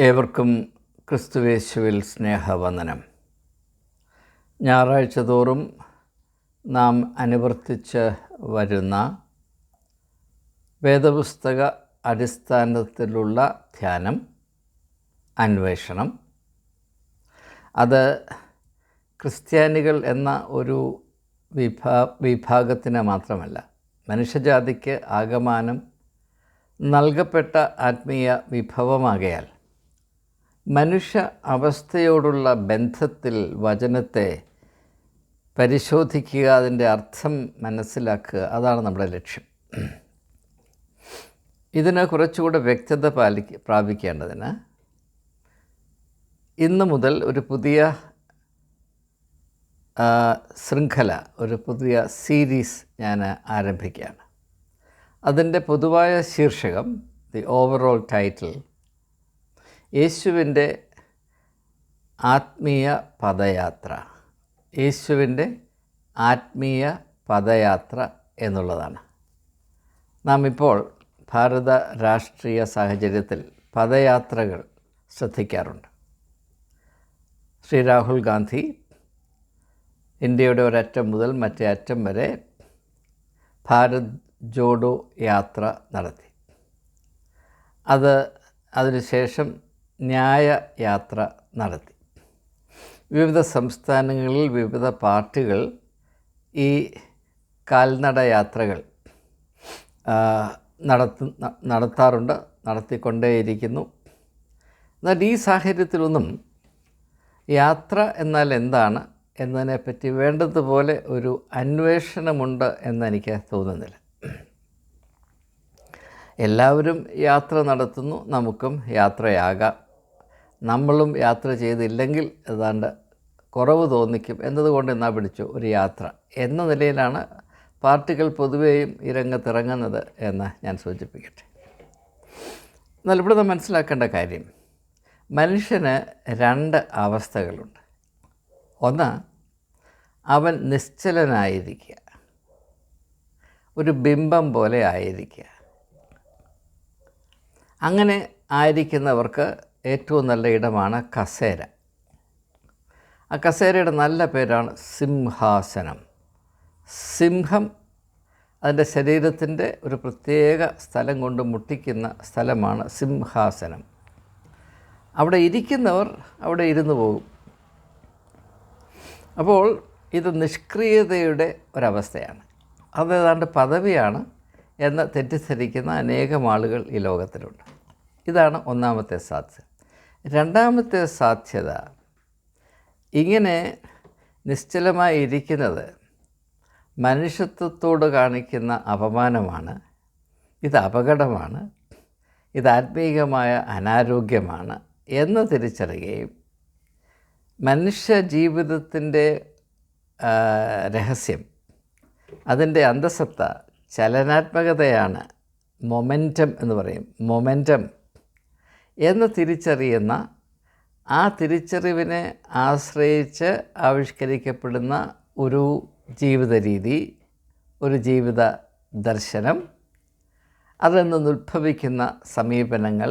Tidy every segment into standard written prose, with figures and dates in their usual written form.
ഏവർക്കും ക്രിസ്തുവേശുവിൽ സ്നേഹവന്ദനം. ഞായറാഴ്ച തോറും നാം അനുവർത്തിച്ച് വരുന്ന വേദപുസ്തക അടിസ്ഥാനത്തിലുള്ള ധ്യാനം, അന്വേഷണം, അത് ക്രിസ്ത്യാനികൾ എന്ന ഒരു വിഭാഗത്തിന് മാത്രമല്ല, മനുഷ്യജാതിക്ക് ആകമാനം നൽകപ്പെട്ട ആത്മീയ വിഭവമാകയാൽ മനുഷ്യ അവസ്ഥയോടുള്ള ബന്ധത്തിൽ വചനത്തെ പരിശോധിക്കുക, അതിൻ്റെ അർത്ഥം മനസ്സിലാക്കുക, അതാണ് നമ്മുടെ ലക്ഷ്യം. ഇതിന് കുറച്ചുകൂടെ വ്യക്തത പ്രാപിക്കേണ്ടതിന് ഇന്ന് മുതൽ ഒരു പുതിയ ശൃംഖല, ഒരു പുതിയ സീരീസ് ഞാൻ ആരംഭിക്കുകയാണ്. അതിൻ്റെ പൊതുവായ ശീർഷകം, ദി ഓവറോൾ ടൈറ്റിൽ, യേശുവിൻ്റെ ആത്മീയ പദയാത്ര. യേശുവിൻ്റെ ആത്മീയ പദയാത്ര എന്നുള്ളതാണ്. നാം ഇപ്പോൾ ഭാരത രാഷ്ട്രീയ സാഹചര്യത്തിൽ പദയാത്രകൾ ശ്രദ്ധിക്കാറുണ്ട്. ശ്രീ രാഹുൽ ഗാന്ധി ഇന്ത്യയുടെ ഒരറ്റം മുതൽ മറ്റേ അറ്റം വരെ ഭാരത് ജോഡോ യാത്ര നടത്തി. അതിനുശേഷം ന്യായ യാത്ര നടത്തി. വിവിധ സംസ്ഥാനങ്ങളിൽ വിവിധ പാർട്ടികൾ ഈ കാൽനട യാത്രകൾ നടത്താറുണ്ട്, നടത്തിക്കൊണ്ടേയിരിക്കുന്നു. എന്നാൽ ഈ സാഹചര്യത്തിലൊന്നും യാത്ര എന്നാൽ എന്താണ് എന്നതിനെപ്പറ്റി വേണ്ടതുപോലെ ഒരു അന്വേഷണമുണ്ട് എന്നെനിക്ക് തോന്നുന്നില്ല. എല്ലാവരും യാത്ര നടത്തുന്നു, നമുക്കും യാത്രയാകാം. നമ്മളും യാത്ര ചെയ്തില്ലെങ്കിൽ ഏതാണ്ട് കുറവ് തോന്നിക്കും എന്നതുകൊണ്ട് എന്നാ പിടിച്ചു ഒരു യാത്ര എന്ന നിലയിലാണ് പാർട്ടികൾ പൊതുവെയും ഈ രംഗത്തിറങ്ങുന്നത് എന്ന് ഞാൻ സൂചിപ്പിക്കട്ടെ. എന്നാൽ ഇവിടെ നാം മനസ്സിലാക്കേണ്ട കാര്യം, മനുഷ്യന് രണ്ട് അവസ്ഥകളുണ്ട്. ഒന്ന്, അവൻ നിശ്ചലനായിരിക്കുക, ഒരു ബിംബം പോലെ ആയിരിക്കുക. അങ്ങനെ ആയിരിക്കുന്നവർക്ക് ഏറ്റവും നല്ല ഇടമാണ് കസേര. ആ കസേരയുടെ നല്ല പേരാണ് സിംഹാസനം. സിംഹം അതിൻ്റെ ശരീരത്തിൻ്റെ ഒരു പ്രത്യേക സ്ഥലം കൊണ്ട് മുട്ടിക്കുന്ന സ്ഥലമാണ് സിംഹാസനം. അവിടെ ഇരിക്കുന്നവർ അവിടെ ഇരുന്ന് പോകും. അപ്പോൾ ഇത് നിഷ്ക്രിയതയുടെ ഒരവസ്ഥയാണ്. അതേതാണ്ട് പദവിയാണ് എന്ന് തെറ്റിദ്ധരിക്കുന്ന അനേകം ആളുകൾ ഈ ലോകത്തിലുണ്ട്. ഇതാണ് ഒന്നാമത്തെ സാധ്യത. രണ്ടാമത്തെ സാധ്യത, ഇങ്ങനെ നിശ്ചലമായി ഇരിക്കുന്നത് മനുഷ്യത്വത്തോട് കാണിക്കുന്ന അപമാനമാണ്, ഇത് അപകടമാണ്, ഇത് ആത്മീയമായ അനാരോഗ്യമാണ് എന്ന് തിരിച്ചറിയുകയും മനുഷ്യ ജീവിതത്തിൻ്റെ രഹസ്യം, അതിൻ്റെ അന്തസത്ത ചലനാത്മകതയാണ്, മൊമെൻറ്റം എന്ന് പറയും, മൊമെൻറ്റം എന്ന് തിരിച്ചറിയുന്ന, ആ തിരിച്ചറിവിനെ ആശ്രയിച്ച് ആവിഷ്കരിക്കപ്പെടുന്ന ഒരു ജീവിത രീതി, ഒരു ജീവിത ദർശനം, അതിൽ നിന്നുദ്ഭവിക്കുന്ന സമീപനങ്ങൾ,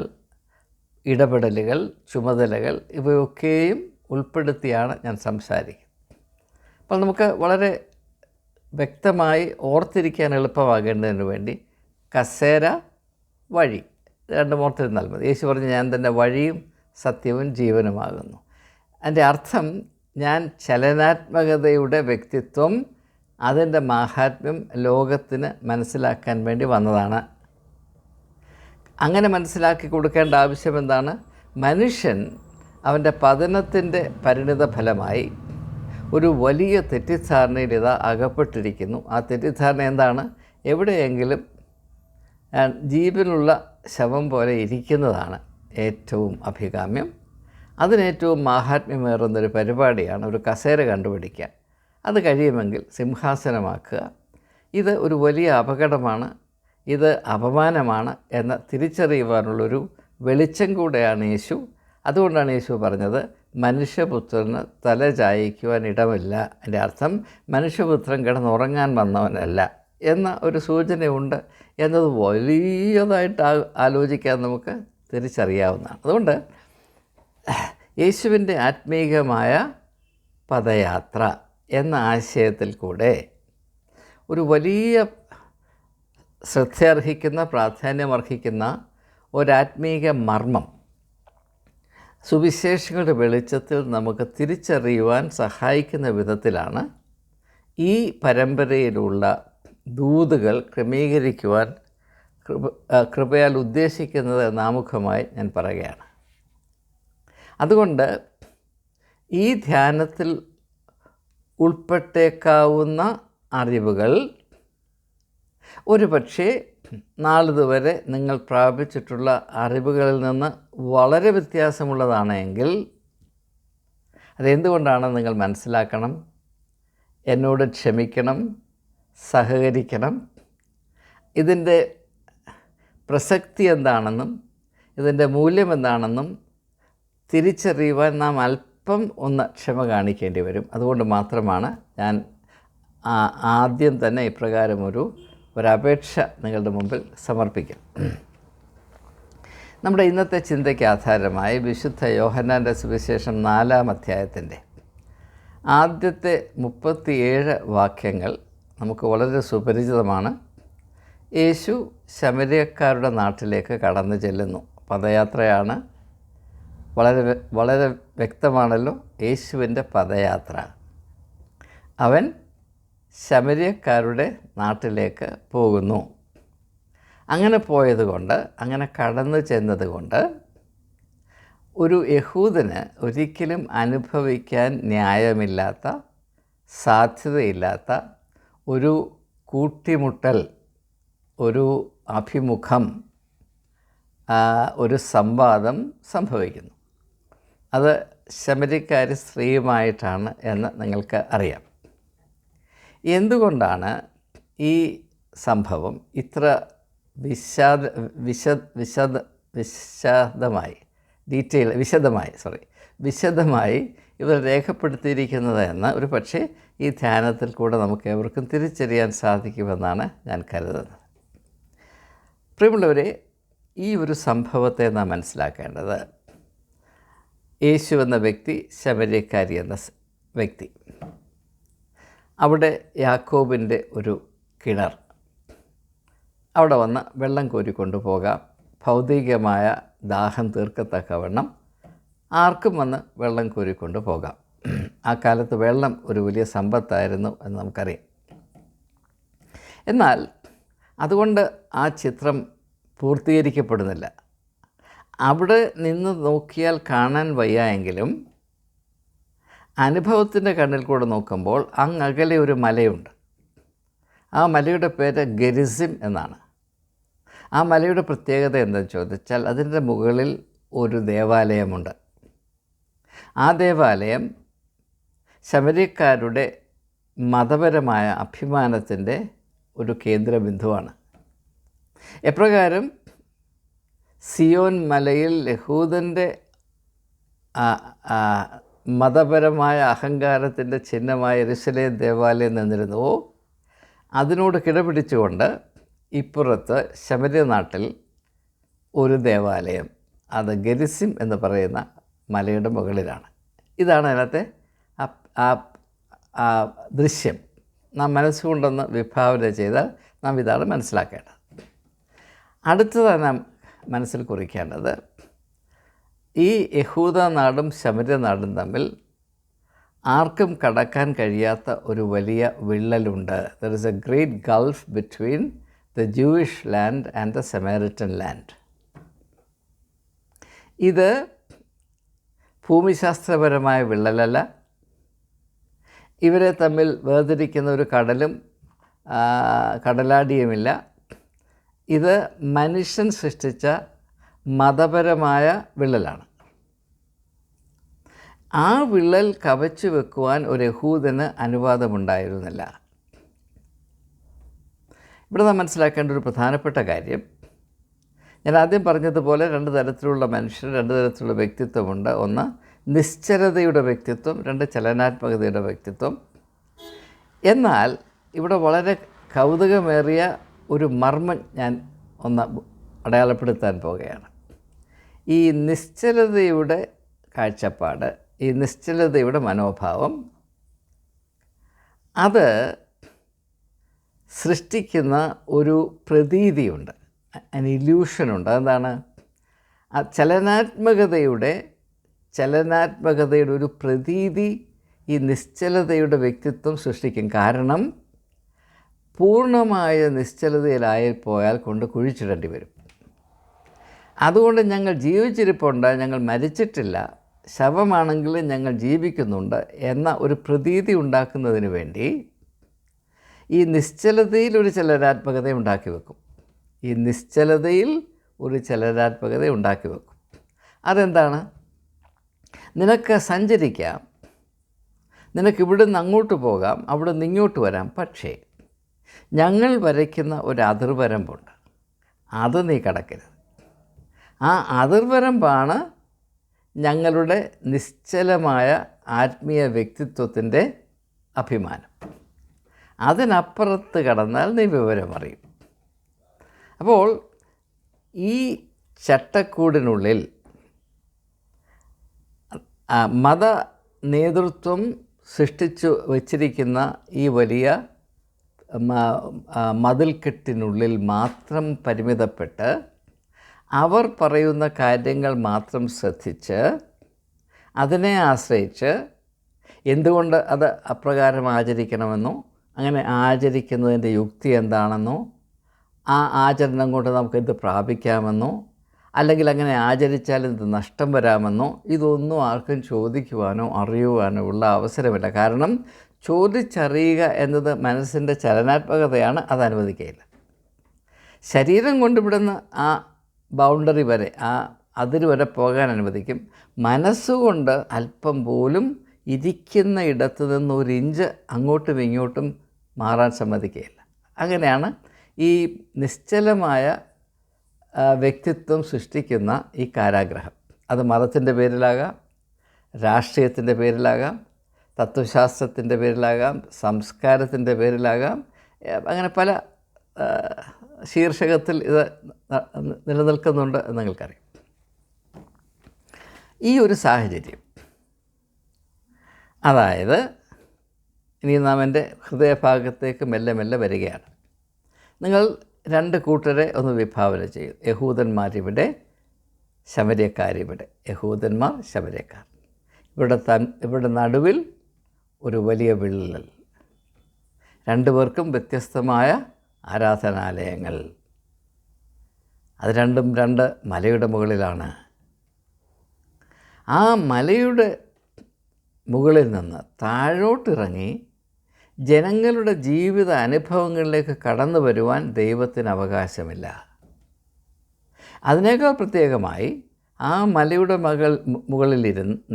ഇടപെടലുകൾ, ചുമതലകൾ, ഇവയൊക്കെയും ഉൾപ്പെടുത്തിയാണ് ഞാൻ സംസാരിക്കുന്നത്. അപ്പോൾ നമുക്ക് വളരെ വ്യക്തമായി ഓർത്തിരിക്കാൻ എളുപ്പമാകേണ്ടതിന് വേണ്ടി കസേര, വഴി, രണ്ടും ഓർത്തിരുന്നാൽ മതി. യേശു പറഞ്ഞ്, ഞാൻ തന്നെ വഴിയും സത്യവും ജീവനുമാകുന്നു. അതിൻ്റെ അർത്ഥം, ഞാൻ ചലനാത്മകതയുടെ വ്യക്തിത്വം, അതിൻ്റെ മാഹാത്മ്യം ലോകത്തിന് മനസ്സിലാക്കാൻ വേണ്ടി വന്നതാണ്. അങ്ങനെ മനസ്സിലാക്കി കൊടുക്കേണ്ട ആവശ്യം എന്താണ്? മനുഷ്യൻ അവൻ്റെ പതനത്തിൻ്റെ പരിണിത ഫലമായി ഒരു വലിയ തെറ്റിദ്ധാരണയിൽ അകപ്പെട്ടിരിക്കുന്നു. ആ തെറ്റിദ്ധാരണ എന്താണ്? എവിടെയെങ്കിലും ജീവനുള്ള ശവം പോലെ ഇരിക്കുന്നതാണ് ഏറ്റവും അഭികാമ്യം. അതിനേറ്റവും മാഹാത്മ്യമേറുന്നൊരു പരിപാടിയാണ് ഒരു കസേര കണ്ടുപിടിക്കുക. അത് കഴിയുമെങ്കിൽ സിംഹാസനമാക്കുക. ഇത് ഒരു വലിയ അപകടമാണ്, ഇത് അപമാനമാണ് എന്ന് തിരിച്ചറിയുവാനുള്ളൊരു വെളിച്ചം കൂടെയാണ് യേശു. അതുകൊണ്ടാണ് യേശു പറഞ്ഞത്, മനുഷ്യപുത്രന് തല ചായ്ക്കുവാൻ ഇടമില്ല. അതിൻ്റെ അർത്ഥം മനുഷ്യപുത്രൻ കിടന്നുറങ്ങാൻ വന്നവനല്ല എന്ന ഒരു സൂചനയുണ്ട് എന്നത് വലിയതായിട്ട് ആലോചിക്കാൻ നമുക്ക് തിരിച്ചറിയാവുന്നതാണ്. അതുകൊണ്ട് യേശുവിൻ്റെ ആത്മീകമായ പദയാത്ര എന്ന ആശയത്തിൽ കൂടെ ഒരു വലിയ ശ്രദ്ധയർഹിക്കുന്ന, പ്രാധാന്യമർഹിക്കുന്ന ഒരാത്മീക മർമ്മം സുവിശേഷങ്ങളുടെ വെളിച്ചത്തിൽ നമുക്ക് തിരിച്ചറിയുവാൻ സഹായിക്കുന്ന വിധത്തിലാണ് ഈ പരമ്പരയിലുള്ള ദൂതുകൾ ക്രമീകരിക്കുവാൻ കൃപയാൽ ഉദ്ദേശിക്കുന്നത് നാമുഖമായി ഞാൻ പറയുകയാണ്. അതുകൊണ്ട് ഈ ധ്യാനത്തിൽ ഉൾപ്പെട്ടേക്കാവുന്ന അറിവുകൾ ഒരുപക്ഷെ നാളിതുവരെ നിങ്ങൾ പ്രാപിച്ചിട്ടുള്ള അറിവുകളിൽ നിന്ന് വളരെ വ്യത്യാസമുള്ളതാണെങ്കിൽ അതെന്തുകൊണ്ടാണെന്ന് നിങ്ങൾ മനസ്സിലാക്കണം. എന്നോട് ക്ഷമിക്കണം, സഹകരിക്കണം. ഇതിൻ്റെ പ്രസക്തി എന്താണെന്നും ഇതിൻ്റെ മൂല്യം എന്താണെന്നും തിരിച്ചറിയുവാൻ നാം അല്പം ഒന്ന് ക്ഷമ കാണിക്കേണ്ടി വരും. അതുകൊണ്ട് മാത്രമാണ് ഞാൻ ആദ്യം തന്നെ ഇപ്രകാരം ഒരപേക്ഷ നിങ്ങളുടെ മുമ്പിൽ സമർപ്പിക്കും. നമ്മുടെ ഇന്നത്തെ ചിന്തയ്ക്ക് ആധാരമായി വിശുദ്ധ യോഹന്നാൻ്റെ സുവിശേഷം 4-ാം അധ്യായത്തിൻ്റെ ആദ്യത്തെ 37 വാക്യങ്ങൾ നമുക്ക് വളരെ സുപരിചിതമാണ്. യേശു ശമര്യക്കാരുടെ നാട്ടിലേക്ക് കടന്നു ചെല്ലുന്നു. പദയാത്രയാണ്. വളരെ വ്യക്തമാണല്ലോ യേശുവിൻ്റെ പദയാത്ര. അവൻ ശമര്യക്കാരുടെ നാട്ടിലേക്ക് പോകുന്നു. അങ്ങനെ പോയതുകൊണ്ട്, അങ്ങനെ കടന്നു ചെന്നതുകൊണ്ട് ഒരു യഹൂദന് ഒരിക്കലും അനുഭവിക്കാൻ ന്യായമില്ലാത്ത, സാധ്യതയില്ലാത്ത ഒരു കൂട്ടിമുട്ടൽ, ഒരു അഭിമുഖം, ഒരു സംവാദം സംഭവിക്കുന്നു. അത് ശമര്യക്കാരി സ്ത്രീയുമായിട്ടാണ് എന്ന് നിങ്ങൾക്ക് അറിയാം. എന്തുകൊണ്ടാണ് ഈ സംഭവം ഇത്ര വിശദമായി ഇവർ രേഖപ്പെടുത്തിയിരിക്കുന്നത് എന്ന് ഒരു പക്ഷേ ഈ ധ്യാനത്തിൽ കൂടെ നമുക്ക് ഏവർക്കും തിരിച്ചറിയാൻ സാധിക്കുമെന്നാണ് ഞാൻ കരുതുന്നത്. പ്രിയമുള്ളവരെ, ഈ ഒരു സംഭവത്തെ നാം മനസ്സിലാക്കേണ്ടത് യേശു എന്ന വ്യക്തി, ശമര്യക്കാരി എന്ന വ്യക്തി, അവിടെ യാക്കോബിൻ്റെ ഒരു കിണർ, അവിടെ വന്ന് വെള്ളം കോരിക്കൊണ്ടു പോകാം. ഭൗതികമായ ദാഹം തീർക്കത്തക്കവണ്ണം ആർക്കും വന്ന് വെള്ളം കോരിക്കൊണ്ട് പോകാം. ആ കാലത്ത് വെള്ളം ഒരു വലിയ സമ്പത്തായിരുന്നു എന്ന് നമുക്കറിയാം. എന്നാൽ അതുകൊണ്ട് ആ ചിത്രം പൂർത്തീകരിക്കപ്പെടുന്നില്ല. അവിടെ നിന്ന് നോക്കിയാൽ കാണാൻ വയ്യ എങ്കിലും അനുഭവത്തിൻ്റെ കണ്ണിൽ കൂടെ നോക്കുമ്പോൾ അങ്ങകലെ ഒരു മലയുണ്ട്. ആ മലയുടെ പേര് ഗെരിസിം എന്നാണ്. ആ മലയുടെ പ്രത്യേകത എന്താണെന്ന് ചോദിച്ചാൽ അതിൻ്റെ മുകളിൽ ഒരു ദേവാലയമുണ്ട്. ആ ദേവാലയം ശമര്യക്കാരുടെ മതപരമായ അഭിമാനത്തിൻ്റെ ഒരു കേന്ദ്രബിന്ദുവാണ്. എപ്രകാരം സിയോൻ മലയിൽ യഹൂദൻ്റെ മതപരമായ അഹങ്കാരത്തിൻ്റെ ചിഹ്നമായ യെരൂശലേം ദേവാലയം നിന്നിരുന്നുവോ അതിനോട് കിടപിടിച്ചുകൊണ്ട് ഇപ്പുറത്ത് ശമര്യ നാട്ടിൽ ഒരു ദേവാലയം, അത് ഗെരിസിം എന്ന് പറയുന്ന മലയുടെ മുകളിലാണ്. ഇതാണ് അതിനകത്തെ ആ ദൃശ്യം. നാം മനസ്സുകൊണ്ടൊന്ന് വിഭാവന ചെയ്താൽ നാം ഇതാണ് മനസ്സിലാക്കേണ്ടത്. അടുത്തതാണ് നാം മനസ്സിൽ കുറിക്കേണ്ടത്, ഈ യഹൂദ നാടും ശമര്യ നാടും തമ്മിൽ ആർക്കും കടക്കാൻ കഴിയാത്ത ഒരു വലിയ വിള്ളലുണ്ട്. There is a great gulf between the Jewish land and the Samaritan land. ഇത് ഭൂമിശാസ്ത്രപരമായ വിള്ളലല്ല. ഇവരെ തമ്മിൽ വേർതിരിക്കുന്ന ഒരു കടലും കടലാടിയുമില്ല. ഇത് മനുഷ്യൻ സൃഷ്ടിച്ച മതപരമായ വിള്ളലാണ്. ആ വിള്ളൽ കവച്ചു വെക്കുവാൻ ഒരു യഹൂദന് അനുവാദമുണ്ടായിരുന്നില്ല. ഇവിടെ നാം മനസ്സിലാക്കേണ്ട ഒരു പ്രധാനപ്പെട്ട കാര്യം, ഞാൻ ആദ്യം പറഞ്ഞതുപോലെ രണ്ട് തരത്തിലുള്ള മനുഷ്യർ, രണ്ട് തരത്തിലുള്ള വ്യക്തിത്വമുണ്ട്. ഒന്ന് നിശ്ചലതയുടെ വ്യക്തിത്വം, രണ്ട് ചലനാത്മകതയുടെ വ്യക്തിത്വം. എന്നാൽ ഇവിടെ വളരെ കൗതുകമേറിയ ഒരു മർമ്മം ഞാൻ ഒന്ന് അടയാളപ്പെടുത്താൻ പോകുകയാണ്. ഈ നിശ്ചലതയുടെ കാഴ്ചപ്പാട്, ഈ നിശ്ചലതയുടെ മനോഭാവം, അത് സൃഷ്ടിക്കുന്ന ഒരു പ്രതീതിയുണ്ട്, an ഇല്യൂഷനുണ്ട്. അതെന്താണ്? ആ ചലനാത്മകതയുടെ ഒരു പ്രതീതി ഈ നിശ്ചലതയുടെ വ്യക്തിത്വം സൃഷ്ടിക്കും. കാരണം പൂർണ്ണമായ നിശ്ചലതയിലായിപ്പോയാൽ കൊണ്ട് കുഴിച്ചിടേണ്ടി വരും. അതുകൊണ്ട് ഞങ്ങൾ ജീവിച്ചിരിപ്പുണ്ട്, ഞങ്ങൾ മരിച്ചിട്ടില്ല, ശവമാണെങ്കിലും ഞങ്ങൾ ജീവിക്കുന്നുണ്ട് എന്ന ഒരു പ്രതീതി ഉണ്ടാക്കുന്നതിന് വേണ്ടി ഈ നിശ്ചലതയിൽ ഒരു ചലനാത്മകത ഉണ്ടാക്കി വെക്കും. അതെന്താണ്? നിനക്ക് സഞ്ചരിക്കാം, നിനക്ക് ഇവിടുന്ന് അങ്ങോട്ട് പോകാം, അവിടെ നിന്ന് ഇങ്ങോട്ട് വരാം. പക്ഷേ ഞങ്ങൾ വരയ്ക്കുന്ന ഒരു അതിർവരമ്പുണ്ട്, അത് നീ കടക്കരുത്. ആ അതിർവരമ്പാണ് ഞങ്ങളുടെ നിശ്ചലമായ ആത്മീയ വ്യക്തിത്വത്തിൻ്റെ അഭിമാനം. അതിനപ്പുറത്ത് കടന്നാൽ നീ വിവരമറിയും. അപ്പോൾ ഈ ചട്ടക്കൂടിനുള്ളിൽ മത നേതൃത്വം സൃഷ്ടിച്ചു വച്ചിരിക്കുന്ന ഈ വലിയ മതിൽക്കെട്ടിനുള്ളിൽ മാത്രം പരിമിതപ്പെട്ട് അവർ പറയുന്ന കാര്യങ്ങൾ മാത്രം ശ്രദ്ധിച്ച് അതിനെ ആശ്രയിച്ച് എന്തുകൊണ്ട് അത് അപ്രകാരം ആചരിക്കണമെന്നോ അങ്ങനെ ആചരിക്കുന്നതിൻ്റെ യുക്തി എന്താണെന്നോ ആ ആചരണം കൊണ്ട് നമുക്കെന്ത് പ്രാപിക്കാമെന്നോ അല്ലെങ്കിൽ അങ്ങനെ ആചരിച്ചാൽ എന്ത് നഷ്ടം വരാമെന്നോ ഇതൊന്നും ആർക്കും ചോദിക്കുവാനോ അറിയുവാനോ ഉള്ള അവസരമില്ല. കാരണം ചോദിച്ചറിയുക എന്നത് മനസ്സിൻ്റെ ചലനാത്മകതയാണ്, അത് അനുവദിക്കുകയില്ല. ശരീരം കൊണ്ടിവിടുന്ന് ആ ബൗണ്ടറി വരെ, ആ അതിര് വരെ പോകാൻ അനുവദിക്കും. മനസ്സുകൊണ്ട് അല്പം പോലും ഇരിക്കുന്ന ഇടത്തു നിന്ന് ഒരു ഇഞ്ച് അങ്ങോട്ടും ഇങ്ങോട്ടും മാറാൻ സമ്മതിക്കുകയില്ല. അങ്ങനെയാണ് ഈ നിശ്ചലമായ വ്യക്തിത്വം സൃഷ്ടിക്കുന്ന ഈ കാരാഗ്രഹം. അത് മതത്തിൻ്റെ പേരിലാകാം, രാഷ്ട്രീയത്തിൻ്റെ പേരിലാകാം, തത്വശാസ്ത്രത്തിൻ്റെ പേരിലാകാം, സംസ്കാരത്തിൻ്റെ പേരിലാകാം, അങ്ങനെ പല ശീർഷകത്തിൽ ഇത് നിലനിൽക്കുന്നുണ്ട് എന്ന് നിങ്ങൾക്കറിയാം. ഈ ഒരു സാഹചര്യം, അതായത് ഇനി നാം എൻ്റെ ഹൃദയഭാഗത്തേക്ക് മെല്ലെ മെല്ലെ വരികയാണ്. നിങ്ങൾ രണ്ട് കൂട്ടരെ ഒന്ന് വിഭാവന ചെയ്യും. യഹൂദന്മാരിവിടെ, ശമര്യക്കാരിവിടെ. യഹൂദന്മാർ, ശമര്യക്കാർ. ഇവിടെ നടുവിൽ ഒരു വലിയ വിള്ളൽ. രണ്ടുപേർക്കും വ്യത്യസ്തമായ ആരാധനാലയങ്ങൾ. അത് രണ്ടും രണ്ട് മലയുടെ മുകളിലാണ്. ആ മലയുടെ മുകളിൽ നിന്ന് താഴോട്ടിറങ്ങി ജനങ്ങളുടെ ജീവിത അനുഭവങ്ങളിലേക്ക് കടന്നു വരുവാൻ ദൈവത്തിന് അവകാശമില്ല. അതിനേക്കാൾ പ്രത്യേകമായി ആ മലയുടെ മുകളിൽ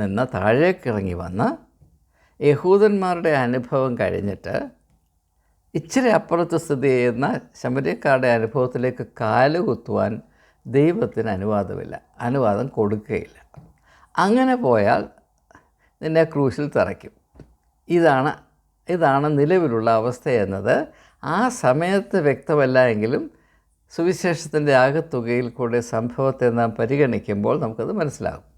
നിന്ന് താഴേക്കിറങ്ങി വന്ന് യഹൂദന്മാരുടെ അനുഭവം കഴിഞ്ഞിട്ട് ഇച്ചിരി അപ്പുറത്ത് സ്ഥിതി ചെയ്യുന്ന ശമര്യക്കാരുടെ അനുഭവത്തിലേക്ക് കാലുകുത്തുവാൻ ദൈവത്തിന് അനുവാദമില്ല, അനുവാദം കൊടുക്കുകയില്ല. അങ്ങനെ പോയാൽ നിന്നെ ക്രൂശിൽ തറയ്ക്കും. ഇതാണ് നിലവിലുള്ള അവസ്ഥ എന്നത് ആ സമയത്ത് വ്യക്തമല്ല എങ്കിലും സുവിശേഷത്തിൻ്റെ ആകത്തുകയിൽ കൂടെ സംഭവത്തെ നാം പരിഗണിക്കുമ്പോൾ നമുക്കത് മനസ്സിലാകും.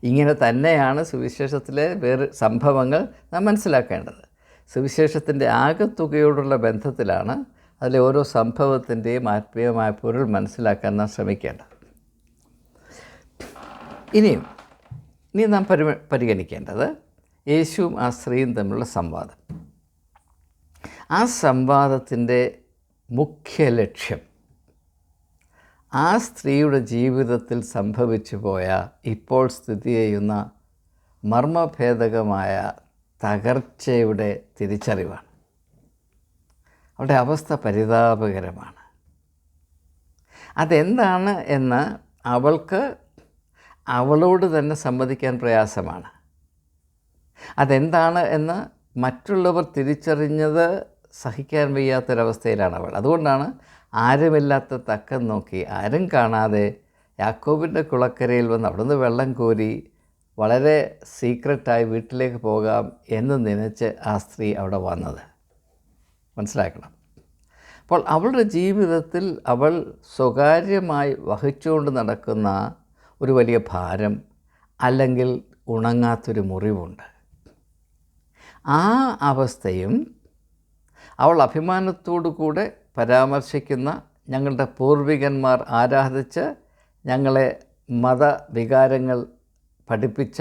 ഇങ്ങനെ തന്നെയാണ് സുവിശേഷത്തിലെ വേറെ സംഭവങ്ങൾ നാം മനസ്സിലാക്കേണ്ടത്. സുവിശേഷത്തിൻ്റെ ആകത്തുകയോടുള്ള ബന്ധത്തിലാണ് അതിലെ ഓരോ സംഭവത്തിൻ്റെയും ആത്മീയമായ പൊരുൾ മനസ്സിലാക്കാൻ നാം ശ്രമിക്കേണ്ടത്. ഇനി നാം പരിഗണിക്കേണ്ടത് യേശുവും ആ സ്ത്രീയും തമ്മിലുള്ള സംവാദം. ആ സംവാദത്തിൻ്റെ മുഖ്യ ലക്ഷ്യം ആ സ്ത്രീയുടെ ജീവിതത്തിൽ സംഭവിച്ചു പോയ, ഇപ്പോൾ സ്ഥിതി ചെയ്യുന്ന മർമ്മഭേദകമായ തകർച്ചയുടെ തിരിച്ചറിവാണ്. അവളുടെ അവസ്ഥ പരിതാപകരമാണ്. അതെന്താണ് എന്ന് അവൾക്ക് അവളോട് തന്നെ സമ്മതിക്കാൻ പ്രയാസമാണ്. അതെന്താണ് എന്ന് മറ്റുള്ളവർ തിരിച്ചറിഞ്ഞത് സഹിക്കാൻ വയ്യാത്തൊരവസ്ഥയിലാണ് അവൾ. അതുകൊണ്ടാണ് ആരുമില്ലാത്ത തക്കം നോക്കി, ആരും കാണാതെ യാക്കോബിൻ്റെ കുളക്കരയിൽ വന്ന് അവിടുന്ന് വെള്ളം കോരി വളരെ സീക്രട്ടായി വീട്ടിലേക്ക് പോകാം എന്ന് നനച്ച് ആ സ്ത്രീ അവിടെ വന്നത്. മനസ്സിലാക്കണം. അപ്പോൾ അവളുടെ ജീവിതത്തിൽ അവൾ സ്വകാര്യമായി വഹിച്ചുകൊണ്ട് നടക്കുന്ന ഒരു വലിയ ഭാരം, അല്ലെങ്കിൽ ഉണങ്ങാത്തൊരു മുറിവുണ്ട്. ആ അവസ്ഥയും അവൾ അഭിമാനത്തോടു കൂടെ പരാമർശിക്കുന്ന ഞങ്ങളുടെ പൂർവികന്മാർ ആരാധിച്ച് ഞങ്ങളെ മതവികാരങ്ങൾ പഠിപ്പിച്ച,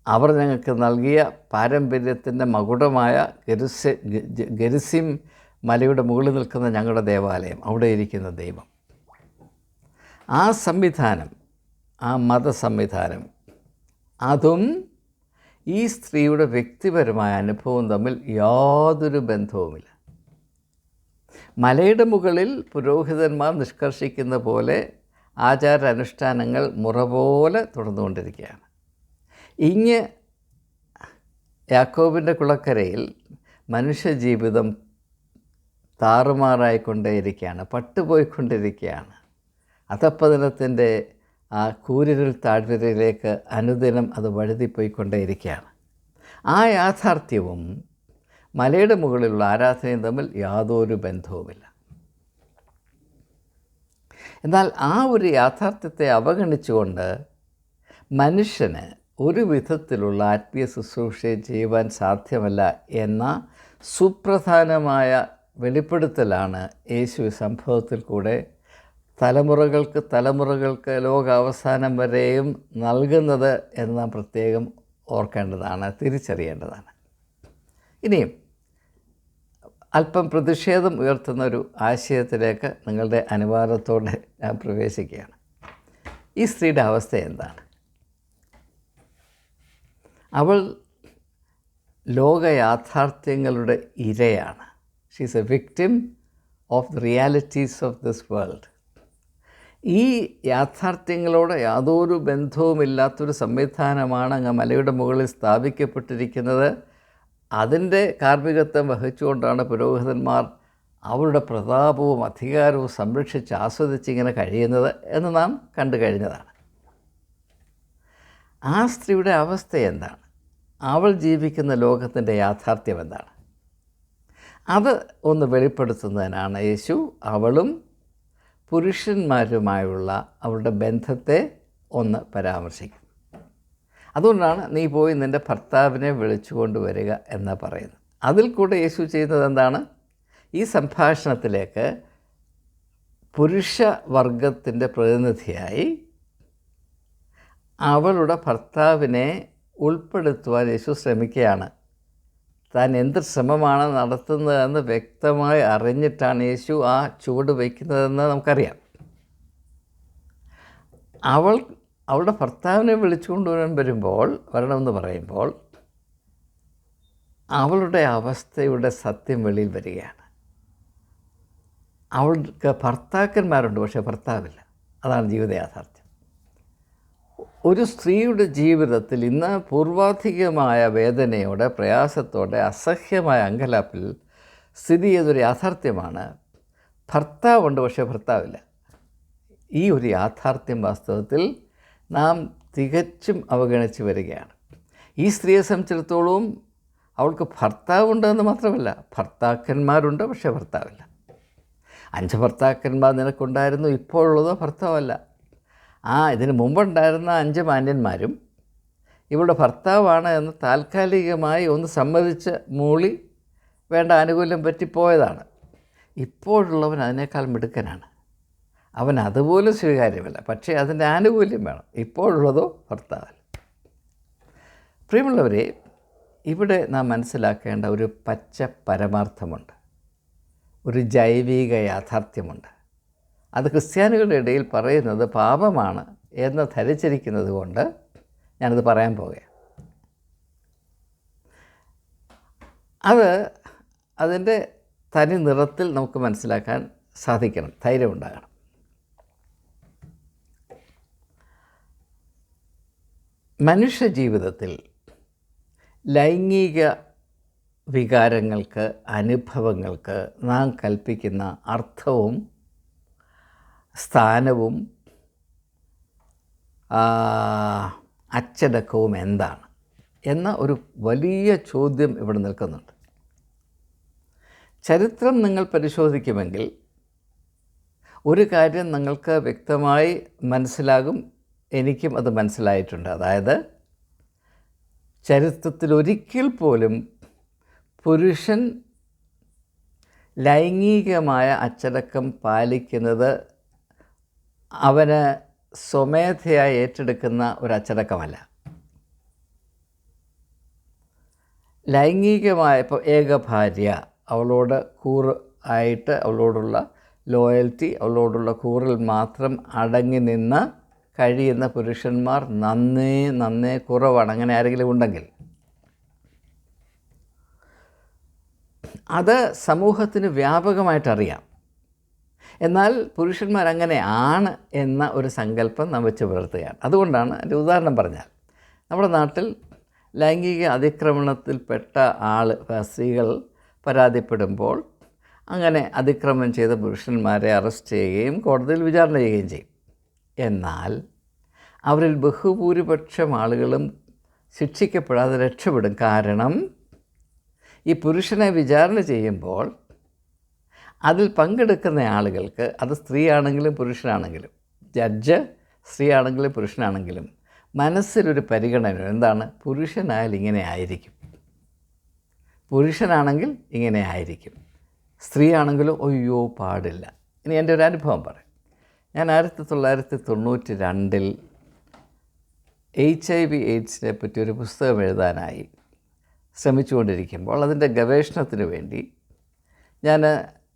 അവർ ഞങ്ങൾക്ക് നൽകിയ പാരമ്പര്യത്തിൻ്റെ മകുടമായ ഗെരിസിം മലയുടെ മുകളിൽ നിൽക്കുന്ന ഞങ്ങളുടെ ദേവാലയം, അവിടെ ഇരിക്കുന്ന ദൈവം, ആ സംവിധാനം, ആ മതസംവിധാനം, അതും ഈ സ്ത്രീയുടെ വ്യക്തിപരമായ അനുഭവം തമ്മിൽ യാതൊരു ബന്ധവുമില്ല. മലയുടെ മുകളിൽ പുരോഹിതന്മാർ നിഷ്കർഷിക്കുന്ന പോലെ ആചാരാനുഷ്ഠാനങ്ങൾ മുറ പോലെ തുടർന്നുകൊണ്ടിരിക്കുകയാണ്. ഇങ്ങ് യാക്കോബിൻ്റെ കുളക്കരയിൽ മനുഷ്യജീവിതം താറുമാറായിക്കൊണ്ടേയിരിക്കുകയാണ്, പട്ടുപോയിക്കൊണ്ടിരിക്കുകയാണ്. അധപ്പതനത്തിൻ്റെ ആ കൂരിരുൾ താഴ്വരയിലേക്ക് അനുദിനം അത് വഴുതിപ്പോയിക്കൊണ്ടേയിരിക്കുകയാണ്. ആ യാഥാർത്ഥ്യവും മലയുടെ മുകളിലുള്ള ആരാധനയും തമ്മിൽ യാതൊരു ബന്ധവുമില്ല. എന്നാൽ ആ ഒരു യാഥാർത്ഥ്യത്തെ അവഗണിച്ചുകൊണ്ട് മനുഷ്യന് ഒരു വിധത്തിലുള്ള ആത്മീയ ശുശ്രൂഷയും ചെയ്യുവാൻ സാധ്യമല്ല എന്ന സുപ്രധാനമായ വെളിപ്പെടുത്തലാണ് യേശു സംഭവത്തിൽ കൂടെ തലമുറകൾക്ക് ലോകാവസാനം വരെയും നൽകുന്നത് എന്ന് നാം പ്രത്യേകം ഓർക്കേണ്ടതാണ്, തിരിച്ചറിയേണ്ടതാണ്. ഇനിയും അല്പം പ്രതിഷേധം ഉയർത്തുന്ന ഒരു ആശയത്തിലേക്ക് നിങ്ങളുടെ അനുവാദത്തോടെ ഞാൻ പ്രവേശിക്കുകയാണ്. ഈ സ്ത്രീയുടെ അവസ്ഥ എന്താണ്? അവൾ ലോകയാഥാർത്ഥ്യങ്ങളുടെ ഇരയാണ്. She is a victim of the realities of this world. ഈ യാഥാർത്ഥ്യങ്ങളോട് യാതൊരു ബന്ധവുമില്ലാത്തൊരു സംവിധാനമാണ് അങ്ങ് മലയുടെ മുകളിൽ സ്ഥാപിക്കപ്പെട്ടിരിക്കുന്നത്. അതിൻ്റെ കാർമ്മികത്വം വഹിച്ചുകൊണ്ടാണ് പുരോഹിതന്മാർ അവരുടെ പ്രതാപവും അധികാരവും സംരക്ഷിച്ച് ആസ്വദിച്ചിങ്ങനെ കഴിയുന്നത് എന്ന് നാം കണ്ടു കഴിഞ്ഞതാണ്. ആ സ്ത്രീയുടെ അവസ്ഥ എന്താണ്? അവൾ ജീവിക്കുന്ന ലോകത്തിൻ്റെ യാഥാർത്ഥ്യം എന്താണ്? അത് ഒന്ന് വെളിപ്പെടുത്തുന്നതിനാണ് യേശു അവളും പുരുഷന്മാരുമായുള്ള അവളുടെ ബന്ധത്തെ ഒന്ന് പരാമർശിക്കുന്നത്. അതുകൊണ്ടാണ് നീ പോയി നിൻ്റെ ഭർത്താവിനെ വിളിച്ചുകൊണ്ട് വരിക എന്ന് പറയുന്നത്. അതിൽ കൂടെ യേശു ചെയ്യുന്നത് എന്താണ്? ഈ സംഭാഷണത്തിലേക്ക് പുരുഷവർഗത്തിൻ്റെ പ്രതിനിധിയായി അവളുടെ ഭർത്താവിനെ ഉൾപ്പെടുത്തുവാൻ യേശു ശ്രമിക്കുകയാണ്. താൻ എന്ത് ശ്രമമാണ് നടത്തുന്നതെന്ന് വ്യക്തമായി അറിഞ്ഞിട്ടാണ് യേശു ആ ചുവട് വയ്ക്കുന്നതെന്ന് നമുക്കറിയാം. അവളുടെ ഭർത്താവിനെ വിളിച്ചുകൊണ്ടുവരാൻ വരണമെന്ന് പറയുമ്പോൾ അവളുടെ അവസ്ഥയുടെ സത്യം വെളിയിൽ വരികയാണ്. അവൾക്ക് ഭർത്താക്കന്മാരുണ്ട്, പക്ഷേ ഭർത്താവില്ല. അതാണ് ജീവിത യാഥാർത്ഥ്യം. ഒരു സ്ത്രീയുടെ ജീവിതത്തിൽ ഇന്ന് പൂർവാധികമായ വേദനയോടെ, പ്രയാസത്തോടെ, അസഹ്യമായ അങ്കലാപ്പിൽ സ്ഥിതി ചെയ്തൊരു യാഥാർത്ഥ്യമാണ് ഭർത്താവുണ്ട്, പക്ഷേ ഭർത്താവില്ല. ഈ ഒരു യാഥാർത്ഥ്യം വാസ്തവത്തിൽ നാം തികച്ചും അവഗണിച്ച് വരികയാണ്. ഈ സ്ത്രീയെ സംബന്ധിച്ചിടത്തോളം അവൾക്ക് ഭർത്താവുണ്ടെന്ന് മാത്രമല്ല, ഭർത്താക്കന്മാരുണ്ട്, പക്ഷേ ഭർത്താവില്ല. 5 ഭർത്താക്കന്മാർ നിനക്കുണ്ടായിരുന്നു, ഇപ്പോഴുള്ളതോ ഭർത്താവല്ല. ഇതിന് മുമ്പുണ്ടായിരുന്ന 5 മാന്യന്മാരും ഇവളുടെ ഭർത്താവാണ് എന്ന് താൽക്കാലികമായി ഒന്ന് സമ്മതിച്ച് മൂളി വേണ്ട ആനുകൂല്യം പറ്റിപ്പോയതാണ്. ഇപ്പോഴുള്ളവൻ അതിനേക്കാൾ മിടുക്കനാണ്. അവൻ അതുപോലും സ്വീകാര്യമല്ല, പക്ഷേ അതിൻ്റെ ആനുകൂല്യം വേണം. ഇപ്പോഴുള്ളതോ ഭർത്താവല്ല. പ്രിയമുള്ളവരെ, ഇവിടെ നാം മനസ്സിലാക്കേണ്ട ഒരു പച്ച പരമാർത്ഥമുണ്ട്, ഒരു ജൈവിക യാഥാർത്ഥ്യമുണ്ട്. അത് ക്രിസ്ത്യാനികളുടെ ഇടയിൽ പറയുന്നത് പാപമാണ് എന്ന് ധരിച്ചിരിക്കുന്നത് കൊണ്ട് ഞാനത് പറയാൻ പോവുകയാണ്. അതിൻ്റെ തനി നിറത്തിൽ നമുക്ക് മനസ്സിലാക്കാൻ സാധിക്കണം, ധൈര്യമുണ്ടാകണം. മനുഷ്യ ജീവിതത്തിൽ ലൈംഗിക വികാരങ്ങൾക്ക്, അനുഭവങ്ങൾക്ക് നാം കൽപ്പിക്കുന്ന അർത്ഥവും സ്ഥാനവും അച്ചടക്കവും എന്താണ് എന്ന ഒരു വലിയ ചോദ്യം ഇവിടെ നിൽക്കുന്നുണ്ട്. ചരിത്രം നിങ്ങൾ പരിശോധിക്കുമെങ്കിൽ ഒരു കാര്യം നിങ്ങൾക്ക് വ്യക്തമായി മനസ്സിലാകും. എനിക്കും അത് മനസ്സിലായിട്ടുണ്ട്. അതായത് ചരിത്രത്തിൽ ഒരിക്കൽ പോലും പുരുഷൻ ലൈംഗികമായ അച്ചടക്കം പാലിക്കുന്നത് അവന് സ്വമേധയായി ഏറ്റെടുക്കുന്ന ഒരു അച്ചടക്കമല്ല. ലൈംഗികമായ ഇപ്പോൾ ഏകഭാര്യ, അവളോട് ആയിട്ട് അവളോടുള്ള ലോയൽറ്റി, അവളോടുള്ള കൂറിൽ മാത്രം അടങ്ങി നിന്ന് കഴിയുന്ന പുരുഷന്മാർ നന്നേ കുറവാണ്. അങ്ങനെ ആരെങ്കിലും ഉണ്ടെങ്കിൽ അത് സമൂഹത്തിന് വ്യാപകമായിട്ടറിയാം. എന്നാൽ പുരുഷന്മാരങ്ങനെ ആണ് എന്ന ഒരു സങ്കല്പം നാം വെച്ച് പുലർത്തുകയാണ്. അതുകൊണ്ടാണ് എൻ്റെ ഉദാഹരണം പറഞ്ഞാൽ, നമ്മുടെ നാട്ടിൽ ലൈംഗിക അതിക്രമണത്തിൽപ്പെട്ട സ്ത്രീകൾ പരാതിപ്പെടുമ്പോൾ അങ്ങനെ അതിക്രമം ചെയ്ത പുരുഷന്മാരെ അറസ്റ്റ് ചെയ്യുകയും കോടതിയിൽ വിചാരണ ചെയ്യുകയും ചെയ്യും. എന്നാൽ അവരിൽ ബഹുഭൂരിപക്ഷം ആളുകളും ശിക്ഷിക്കപ്പെടാതെ രക്ഷപ്പെടും. കാരണം ഈ പുരുഷനെ വിചാരണ ചെയ്യുമ്പോൾ അതിൽ പങ്കെടുക്കുന്ന ആളുകൾക്ക്, അത് സ്ത്രീയാണെങ്കിലും പുരുഷനാണെങ്കിലും, ജഡ്ജ് സ്ത്രീയാണെങ്കിലും പുരുഷനാണെങ്കിലും, മനസ്സിലൊരു പരിഗണന എന്താണ്? പുരുഷനായാൽ ഇങ്ങനെ ആയിരിക്കും, പുരുഷനാണെങ്കിൽ ഇങ്ങനെ ആയിരിക്കും, സ്ത്രീയാണെങ്കിലും അയ്യോ പാടില്ല. ഇനി എൻ്റെ ഒരു അനുഭവം പറയാം. ഞാൻ 1992 HIV/AIDS പറ്റി ഒരു പുസ്തകം എഴുതാനായി ശ്രമിച്ചുകൊണ്ടിരിക്കുമ്പോൾ അതിൻ്റെ ഗവേഷണത്തിന് വേണ്ടി ഞാൻ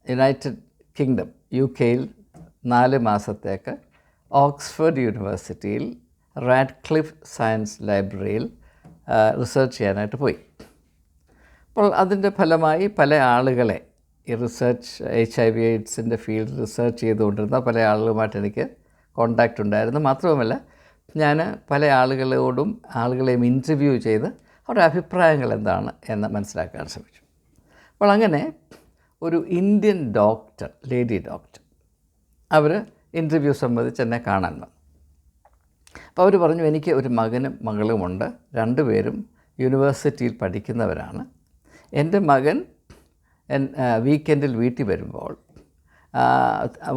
യുണൈറ്റഡ് കിങ്ഡം UK-യിൽ 4 മാസത്തേക്ക് ഓക്സ്ഫോർഡ് യൂണിവേഴ്സിറ്റിയിൽ റാഡ്ക്ലിഫ് സയൻസ് ലൈബ്രറിയിൽ റിസർച്ച് ചെയ്യാനായിട്ട് പോയി. അപ്പോൾ അതിൻ്റെ ഫലമായി പല ആളുകളെ ഈ റിസർച്ച് HIV/AIDS ഫീൽഡ് റിസർച്ച് ചെയ്തുകൊണ്ടിരുന്ന പല ആളുകളുമായിട്ട് എനിക്ക് കോണ്ടാക്റ്റ് ഉണ്ടായിരുന്നു. മാത്രവുമല്ല, ഞാൻ പല ആളുകളെയും ഇൻ്റർവ്യൂ ചെയ്ത് അവരുടെ അഭിപ്രായങ്ങൾ എന്താണ് എന്ന് മനസ്സിലാക്കാൻ ശ്രമിച്ചു. അപ്പോൾ അങ്ങനെ ഒരു ഇന്ത്യൻ ഡോക്ടർ, ലേഡി ഡോക്ടർ, അവർ ഇൻ്റർവ്യൂ സംബന്ധിച്ച് എന്നെ കാണാൻ വന്നു. അപ്പോൾ അവർ പറഞ്ഞു, എനിക്ക് ഒരു മകനും മകളുമുണ്ട്, 2 പേരും യൂണിവേഴ്സിറ്റിയിൽ പഠിക്കുന്നവരാണ്. എൻ്റെ മകൻ വീക്കെൻഡിൽ വീട്ടിൽ വരുമ്പോൾ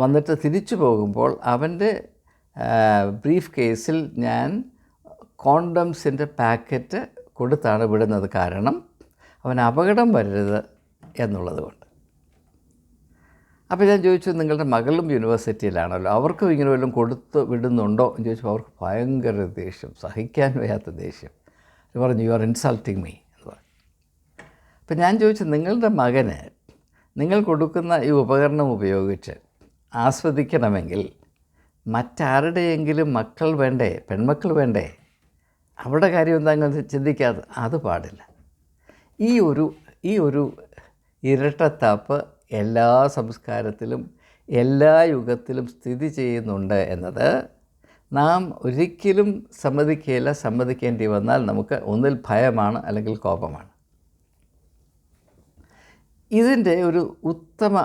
വന്നിട്ട് തിരിച്ചു പോകുമ്പോൾ അവൻ്റെ ബ്രീഫ് കേസിൽ ഞാൻ കോണ്ടംസിൻ്റെ പാക്കറ്റ് കൊടുത്താണ് വിടുന്നത്. കാരണം അവൻ അപകടം വരരുത് എന്നുള്ളത് കൊണ്ട്. അപ്പോൾ ഞാൻ ചോദിച്ചു, നിങ്ങളുടെ മകളും യൂണിവേഴ്സിറ്റിയിലാണല്ലോ, അവർക്കും ഇങ്ങനെ വല്ലതും കൊടുത്ത് വിടുന്നുണ്ടോ എന്ന് ചോദിച്ചപ്പോൾ അവർക്ക് ഭയങ്കര ദേഷ്യം, സഹിക്കാൻ വയ്യാത്ത ദേഷ്യം. പറഞ്ഞു, യു ആർ ഇൻസൾട്ടിങ് മീ എന്ന് പറഞ്ഞു. അപ്പോൾ ഞാൻ ചോദിച്ചു, നിങ്ങളുടെ മകന് നിങ്ങൾ കൊടുക്കുന്ന ഈ ഉപകരണം ഉപയോഗിച്ച് ആസ്വദിക്കണമെങ്കിൽ മറ്റാരുടെയെങ്കിലും മക്കൾ വേണ്ടേ, പെൺമക്കൾ വേണ്ടേ? അവരുടെ കാര്യം എന്താ ചിന്തിക്കാതെ? അത് പാടില്ല. ഈ ഒരു ഇരട്ടത്താപ്പ് എല്ലാ സംസ്കാരത്തിലും എല്ലാ യുഗത്തിലും സ്ഥിതി ചെയ്യുന്നുണ്ട് എന്നത് നാം ഒരിക്കലും സമ്മതിക്കേണ്ടി വന്നാൽ നമുക്ക് ഒന്നിൽ ഭയമാണ്, അല്ലെങ്കിൽ കോപമാണ്. ഇതിൻ്റെ ഒരു ഉത്തമ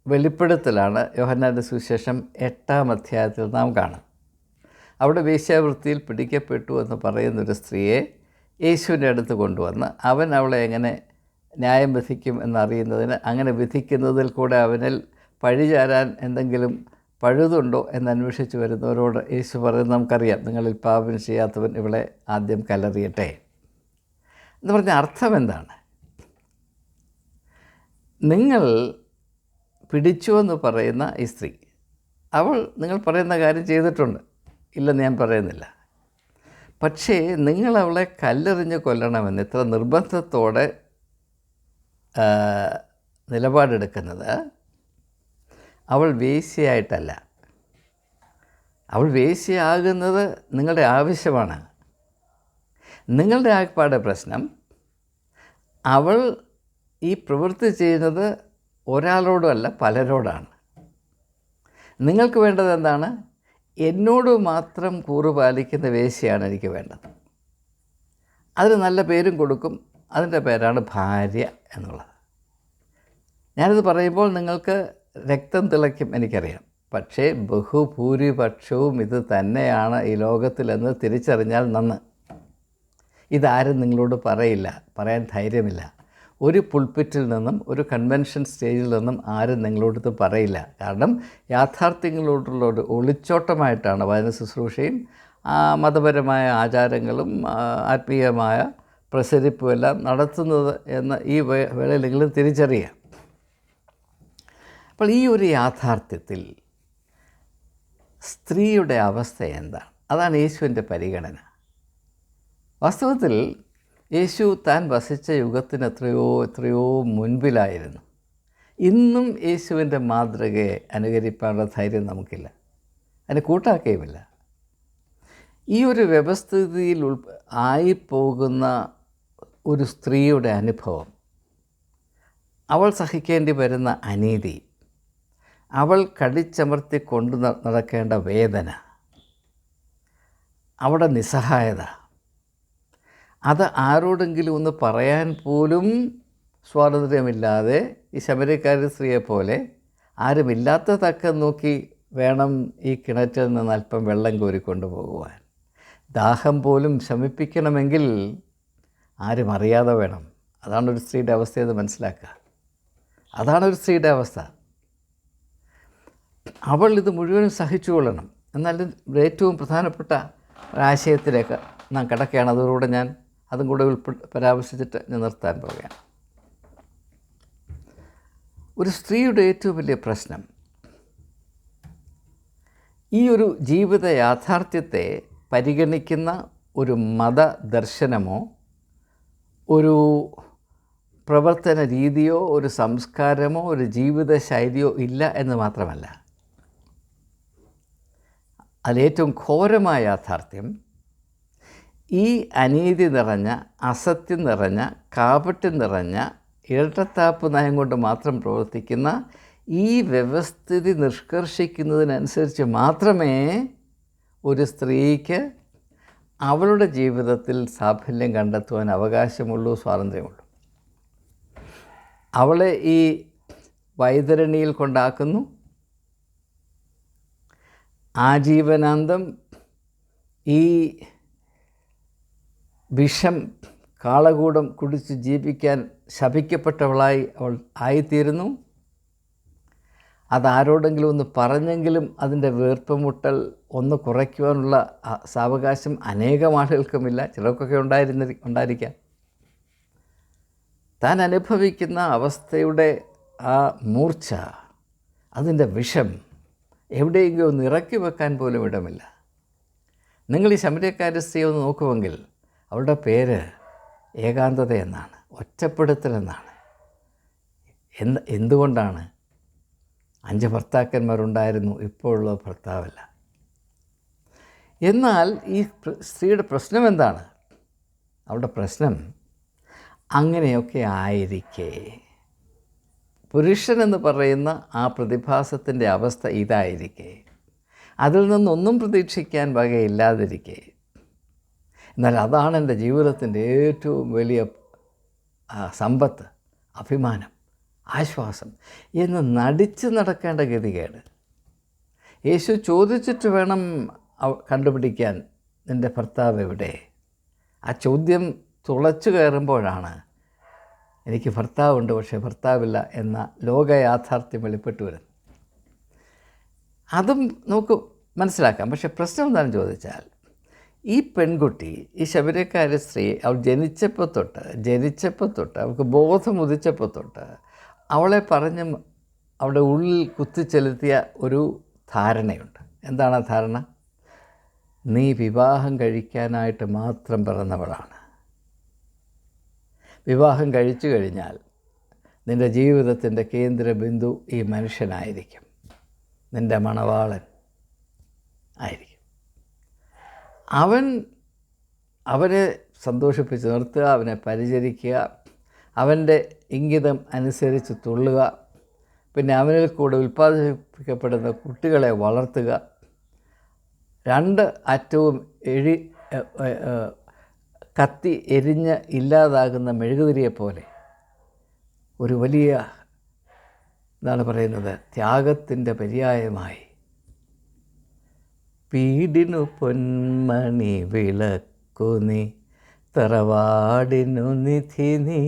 വെളിപ്പെടുത്തലാണ് യോഹന്നാൻ്റെ സുവിശേഷം 8-ാം അധ്യായത്തിൽ നാം കാണുന്നത്. അവിടെ വേശ്യാവൃത്തിയിൽ പിടിക്കപ്പെട്ടു എന്ന് പറയുന്നൊരു സ്ത്രീയെ യേശുവിൻ്റെ അടുത്ത് കൊണ്ടുവന്ന് അവൻ അവളെ എങ്ങനെ ന്യായം വിധിക്കും എന്നറിയുന്നതിന്, അങ്ങനെ വിധിക്കുന്നതിൽ കൂടെ അവനിൽ പഴിചാരാൻ എന്തെങ്കിലും പഴുതുണ്ടോ എന്നന്വേഷിച്ച് വരുന്നവരോട് യേശു പറയുന്നത് നമുക്കറിയാം, നിങ്ങളിൽ പാപം ചെയ്യാത്തവൻ ഇവളെ ആദ്യം കല്ലെറിയട്ടെ എന്ന് പറഞ്ഞ അർത്ഥം എന്താണ്? നിങ്ങൾ പിടിച്ചു എന്ന് പറയുന്ന ഈ സ്ത്രീ, അവൾ നിങ്ങൾ പറയുന്ന കാര്യം ചെയ്തിട്ടുണ്ട്, ഇല്ലെന്ന് ഞാൻ പറയുന്നില്ല. പക്ഷേ നിങ്ങൾ അവളെ കല്ലെറിഞ്ഞ് കൊല്ലണമെന്ന് ഇത്ര നിർബന്ധത്തോടെ നിലപാടെടുക്കുന്നത് അവൾ വേശ്യയായിട്ടല്ല. അവൾ വേശ്യയാകുന്നത് നിങ്ങളുടെ ആവശ്യമാണ്. നിങ്ങളുടെ ആകപ്പാടെ പ്രശ്നം, അവൾ ഈ പ്രവൃത്തി ചെയ്യുന്നത് ഒരാളോടുമല്ല, പലരോടാണ്. നിങ്ങൾക്ക് വേണ്ടത് എന്താണ്? എന്നോട് മാത്രം കൂറുപാലിക്കുന്ന വേശ്യയാണ് എനിക്ക് വേണ്ടത്. അതിന് നല്ല പേരും കൊടുക്കും. അതിൻ്റെ പേരാണ് ഭാര്യ എന്നുള്ളത്. ഞാനിത് പറയുമ്പോൾ നിങ്ങൾക്ക് രക്തം തിളയ്ക്കും, എനിക്കറിയാം. പക്ഷേ ബഹുഭൂരിപക്ഷവും ഇത് തന്നെയാണ് ഈ ലോകത്തിലെന്ന് തിരിച്ചറിഞ്ഞാൽ നന്ന്. ഇതാരും നിങ്ങളോട് പറയില്ല, പറയാൻ ധൈര്യമില്ല. ഒരു പുൾപിറ്റിൽ നിന്നും ഒരു കൺവെൻഷൻ സ്റ്റേജിൽ നിന്നും ആരും നിങ്ങളോടത് പറയില്ല. കാരണം യാഥാർത്ഥ്യങ്ങളോടുള്ള ഒരു ഒളിച്ചോട്ടമായിട്ടാണ് വചന ശുശ്രൂഷയും മതപരമായ ആചാരങ്ങളും ആത്മീയമായ പ്രസരിപ്പും എല്ലാം നടത്തുന്നത് എന്ന് ഈ വേളയിലെങ്കിലും തിരിച്ചറിയാം. അപ്പോൾ ഈ ഒരു യാഥാർത്ഥ്യത്തിൽ സ്ത്രീയുടെ അവസ്ഥ എന്താണ്? അതാണ് യേശുവിൻ്റെ പരിഗണന. വാസ്തവത്തിൽ യേശു താൻ വസിച്ച യുഗത്തിന് എത്രയോ മുൻപിലായിരുന്നു. ഇന്നും യേശുവിൻ്റെ മാതൃകയെ അനുകരിക്കാനുള്ള ധൈര്യം നമുക്കില്ല, അതിന് കൂട്ടാക്കുകയുമില്ല. ഈ ഒരു വ്യവസ്ഥിതിയിൽ ആയിപ്പോകുന്ന ഒരു സ്ത്രീയുടെ അനുഭവം, അവൾ സഹിക്കേണ്ടി വരുന്ന അനീതി, അവൾ കടിച്ചമർത്തി കൊണ്ടു നടക്കേണ്ട വേദന, അവിടെ നിസ്സഹായത, അത് ആരോടെങ്കിലും ഒന്ന് പറയാൻ പോലും സ്വാതന്ത്ര്യമില്ലാതെ ഈ ശമര്യക്കാരി സ്ത്രീയെപ്പോലെ ആരുമില്ലാത്ത തക്കം നോക്കി വേണം ഈ കിണറ്റിൽ നിന്ന് അല്പം വെള്ളം കോരിക്കൊണ്ടു പോകുവാൻ. ദാഹം പോലും ശമിപ്പിക്കണമെങ്കിൽ ആരും അറിയാതെ വേണം. അതാണൊരു സ്ത്രീയുടെ അവസ്ഥയെന്ന് മനസ്സിലാക്കുക. അതാണൊരു സ്ത്രീയുടെ അവസ്ഥ. അവൾ ഇത് മുഴുവനും സഹിച്ചുകൊള്ളണം. എന്നാൽ ഏറ്റവും പ്രധാനപ്പെട്ട ഒരാശയത്തിലേക്ക് നാം കിടക്കുകയാണ്. അതോടുകൂടെ ഞാൻ അതും കൂടെ പരാമർശിച്ചിട്ട് ഞാൻ നിർത്താൻ പോവുകയാണ്. ഒരു സ്ത്രീയുടെ ഏറ്റവും വലിയ പ്രശ്നം ഈ ഒരു ജീവിത യാഥാർത്ഥ്യത്തെ പരിഗണിക്കുന്ന ഒരു മതദർശനമോ ഒരു പ്രവർത്തന രീതിയോ ഒരു സംസ്കാരമോ ഒരു ജീവിത ശൈലിയോ ഇല്ല എന്ന് മാത്രമല്ല, അതിലേറ്റവും ഘോരമായ യാഥാർത്ഥ്യം ഈ അനീതി നിറഞ്ഞ, അസത്യം നിറഞ്ഞ, കാപട്യം നിറഞ്ഞ, ഇരട്ടത്താപ്പ് നയം കൊണ്ട് മാത്രം പ്രവർത്തിക്കുന്ന ഈ വ്യവസ്ഥിതി നിഷ്കർഷിക്കുന്നതിനനുസരിച്ച് മാത്രമേ ഒരു സ്ത്രീക്ക് അവളുടെ ജീവിതത്തിൽ സാഫല്യം കണ്ടെത്തുവാൻ അവകാശമുള്ളൂ, സ്വാതന്ത്ര്യമുള്ളൂ. അവളെ ഈ വൈതരണിയിൽ കൊണ്ടാക്കുന്നു. ആജീവനാന്തം ഈ വിഷം കാളകൂടം കുടിച്ച് ജീവിക്കാൻ ശപിക്കപ്പെട്ടവളായി അവൾ ആയിത്തീരുന്നു. അതാരോടെങ്കിലും ഒന്ന് പറഞ്ഞെങ്കിലും അതിൻ്റെ വീർപ്പുമുട്ടൽ ഒന്ന് കുറയ്ക്കുവാനുള്ള സാവകാശം അനേകം ആളുകൾക്കുമില്ല. ചിലർക്കൊക്കെ ഉണ്ടായിരിക്കാം. താൻ അനുഭവിക്കുന്ന അവസ്ഥയുടെ ആ മൂർച്ച, അതിൻ്റെ വിഷം എവിടെയെങ്കിലും ഒന്ന് ഇറക്കി വെക്കാൻ പോലും ഇടമില്ല. നിങ്ങൾ ഈ ശമര്യക്കാരി സ്ത്രീ ഒന്ന് നോക്കുമെങ്കിൽ അവളുടെ പേര് ഏകാന്തത എന്നാണ്, ഒറ്റപ്പെടുത്തൽ എന്നാണ്. എന്തുകൊണ്ടാണ്? 5 ഭർത്താക്കന്മാരുണ്ടായിരുന്നു, ഇപ്പോഴുള്ള ഭർത്താവല്ല. എന്നാൽ ഈ സ്ത്രീയുടെ പ്രശ്നം എന്താണ്? അവളുടെ പ്രശ്നം അങ്ങനെയൊക്കെ ആയിരിക്കെ പുരുഷനെന്ന് പറയുന്ന ആ പ്രതിഭാസത്തിൻ്റെ അവസ്ഥ ഇതായിരിക്കെ, അതിൽ നിന്നൊന്നും പ്രതീക്ഷിക്കാൻ വകയില്ലാതിരിക്കെ, എന്നാൽ അതാണ് എൻ്റെ ജീവിതത്തിൻ്റെ ഏറ്റവും വലിയ സമ്പത്ത്, അഭിമാനം, ആശ്വാസം എന്ന് നടിച്ച് നടക്കേണ്ട ഗതികേട്. യേശു ചോദിച്ചിട്ട് വേണം കണ്ടുപിടിക്കാൻ നിൻ്റെ ഭർത്താവ് എവിടെ. ആ ചോദ്യം തുളച്ചു കയറുമ്പോഴാണ് എനിക്ക് ഭർത്താവുണ്ട് പക്ഷേ ഭർത്താവില്ല എന്ന ലോക യാഥാർത്ഥ്യം വെളിപ്പെട്ടു വരുന്നത്. അതും നമുക്ക് മനസ്സിലാക്കാം. പക്ഷേ പ്രശ്നം എന്താണെന്ന് ചോദിച്ചാൽ, ഈ പെൺകുട്ടി, ഈ ശമര്യക്കാരി സ്ത്രീ, അവൾ ജനിച്ചപ്പോൾ തൊട്ട് അവൾക്ക് ബോധം ഉദിച്ചപ്പോൾ തൊട്ട് അവളെ പറഞ്ഞ് അവളുടെ ഉള്ളിൽ കുത്തിച്ചെലുത്തിയ ഒരു ധാരണയുണ്ട്. എന്താണ് ആ ധാരണ? നീ വിവാഹം കഴിക്കാനായിട്ട് മാത്രം പിറന്നവളാണ്. വിവാഹം കഴിച്ചു കഴിഞ്ഞാൽ നിൻ്റെ ജീവിതത്തിൻ്റെ കേന്ദ്രബിന്ദു ഈ മനുഷ്യനായിരിക്കും, നിൻ്റെ മണവാളൻ ആയിരിക്കും. അവനെ സന്തോഷിപ്പിച്ച് നിർത്തുക, അവനെ പരിചരിക്കുക, അവൻ്റെ ഇംഗിതം അനുസരിച്ച് തുള്ളുക, പിന്നെ അവനിൽ കൂടെ ഉൽപ്പാദിപ്പിക്കപ്പെടുന്ന കുട്ടികളെ വളർത്തുക. 2 അറ്റവും കത്തി എരിഞ്ഞ് ഇല്ലാതാകുന്ന മെഴുകുതിരിയെപ്പോലെ ഒരു വലിയ, എന്താണ് പറയുന്നത്, ത്യാഗത്തിൻ്റെ പര്യായമായി പീഡിനു പൊന്മണി വിളക്കു നീ, തറവാടിനു നിധി നീ,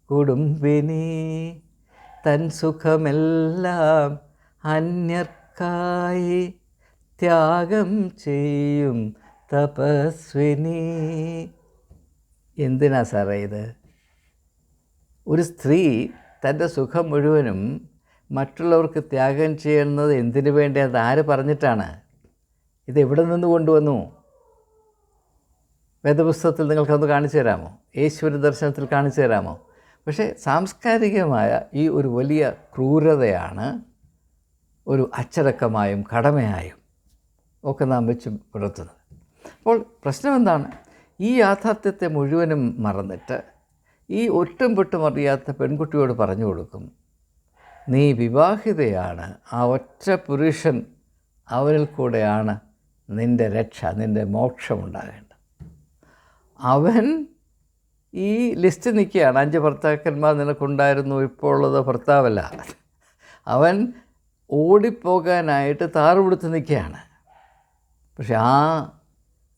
കുടുംബിനി തൻ സുഖമെല്ലാം അന്യർക്കായി ത്യാഗം ചെയ്യും തപസ്വിനി. എന്തിനാ സാറേ ഇത്? ഒരു സ്ത്രീ തൻ്റെ സുഖം മുഴുവനും മറ്റുള്ളവർക്ക് ത്യാഗം ചെയ്യുന്നത് എന്തിനു വേണ്ടി? അത് ആര് പറഞ്ഞിട്ടാണ്? ഇത് എവിടെ നിന്ന് കൊണ്ടുവന്നു? വേദപുസ്തകത്തിൽ നിങ്ങൾക്കൊന്ന് കാണിച്ചു തരാമോ? യേശുവിൻ്റെ ദർശനത്തിൽ കാണിച്ചു തരാമോ? പക്ഷേ സാംസ്കാരികമായ ഈ ഒരു വലിയ ക്രൂരതയാണ് ഒരു അച്ചടക്കമായും കടമയായും ഒക്കെ നാം വെച്ച് പുലർത്തുന്നത്. അപ്പോൾ പ്രശ്നം എന്താണ്? ഈ യാഥാർത്ഥ്യത്തെ മുഴുവനും മറന്നിട്ട് ഈ ഒട്ടും പൊട്ടും അറിയാത്ത പെൺകുട്ടിയോട് പറഞ്ഞു കൊടുക്കും, നീ വിവാഹിതയാണ്, ആ ഒറ്റ പുരുഷൻ അവനിൽ കൂടെയാണ് നിൻ്റെ രക്ഷ, നിൻ്റെ മോക്ഷമുണ്ടാകേണ്ടത്. അവൻ ഈ ലിസ്റ്റ് നിൽക്കുകയാണ്. 5 ഭർത്താക്കന്മാർ നിനക്കുണ്ടായിരുന്നു, ഇപ്പോൾ ഉള്ളത് ഭർത്താവല്ല. അവൻ ഓടിപ്പോകാനായിട്ട് താറുപിടുത്ത് നിൽക്കുകയാണ്. പക്ഷെ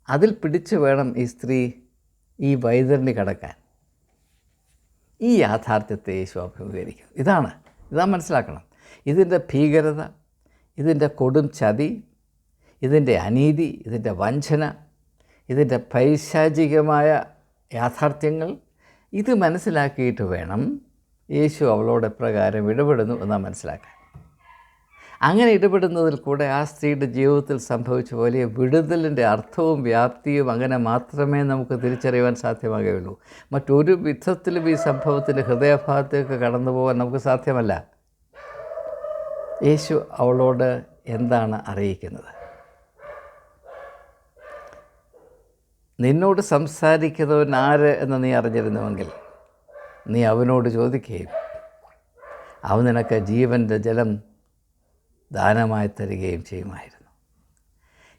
അതിൽ പിടിച്ചു വേണം ഈ സ്ത്രീ ഈ വൈതരണി കടക്കാൻ. ഈ യാഥാർത്ഥ്യത്തെ യേശു അഭിമുഖീകരിക്കും. ഇതാണ് മനസ്സിലാക്കണം. ഇതിൻ്റെ ഭീകരത, ഇതിൻ്റെ കൊടും ചതി, ഇതിൻ്റെ അനീതി, ഇതിൻ്റെ വഞ്ചന, ഇതിൻ്റെ പൈശാചികമായ യാഥാർത്ഥ്യങ്ങൾ, ഇത് മനസ്സിലാക്കിയിട്ട് വേണം യേശു അവളോട് എപ്രകാരം ഇടപെടുന്നു എന്ന് മനസ്സിലാക്കാൻ. അങ്ങനെ ഇടപെടുന്നതിൽ കൂടെ ആ സ്ത്രീയുടെ ജീവിതത്തിൽ സംഭവിച്ച വലിയ വിടുതലിൻ്റെ അർത്ഥവും വ്യാപ്തിയും അങ്ങനെ മാത്രമേ നമുക്ക് തിരിച്ചറിയുവാൻ സാധ്യമാകുകയുള്ളൂ. മറ്റൊരു വിധത്തിലും ഈ സംഭവത്തിൻ്റെ ഹൃദയഭാഗത്തേക്ക് കടന്നു പോകാൻ നമുക്ക് സാധ്യമല്ല. യേശു അവളോട് എന്താണ് അറിയിക്കുന്നത്? നിന്നോട് സംസാരിക്കുന്നവൻ ആര് എന്ന് നീ അറിഞ്ഞിരുന്നുവെങ്കിൽ നീ അവനോട് ചോദിക്കുകയും അവൻ നിനക്ക് ജീവൻ്റെ ജലം ദാനമായി തരികയും ചെയ്യുമായിരുന്നു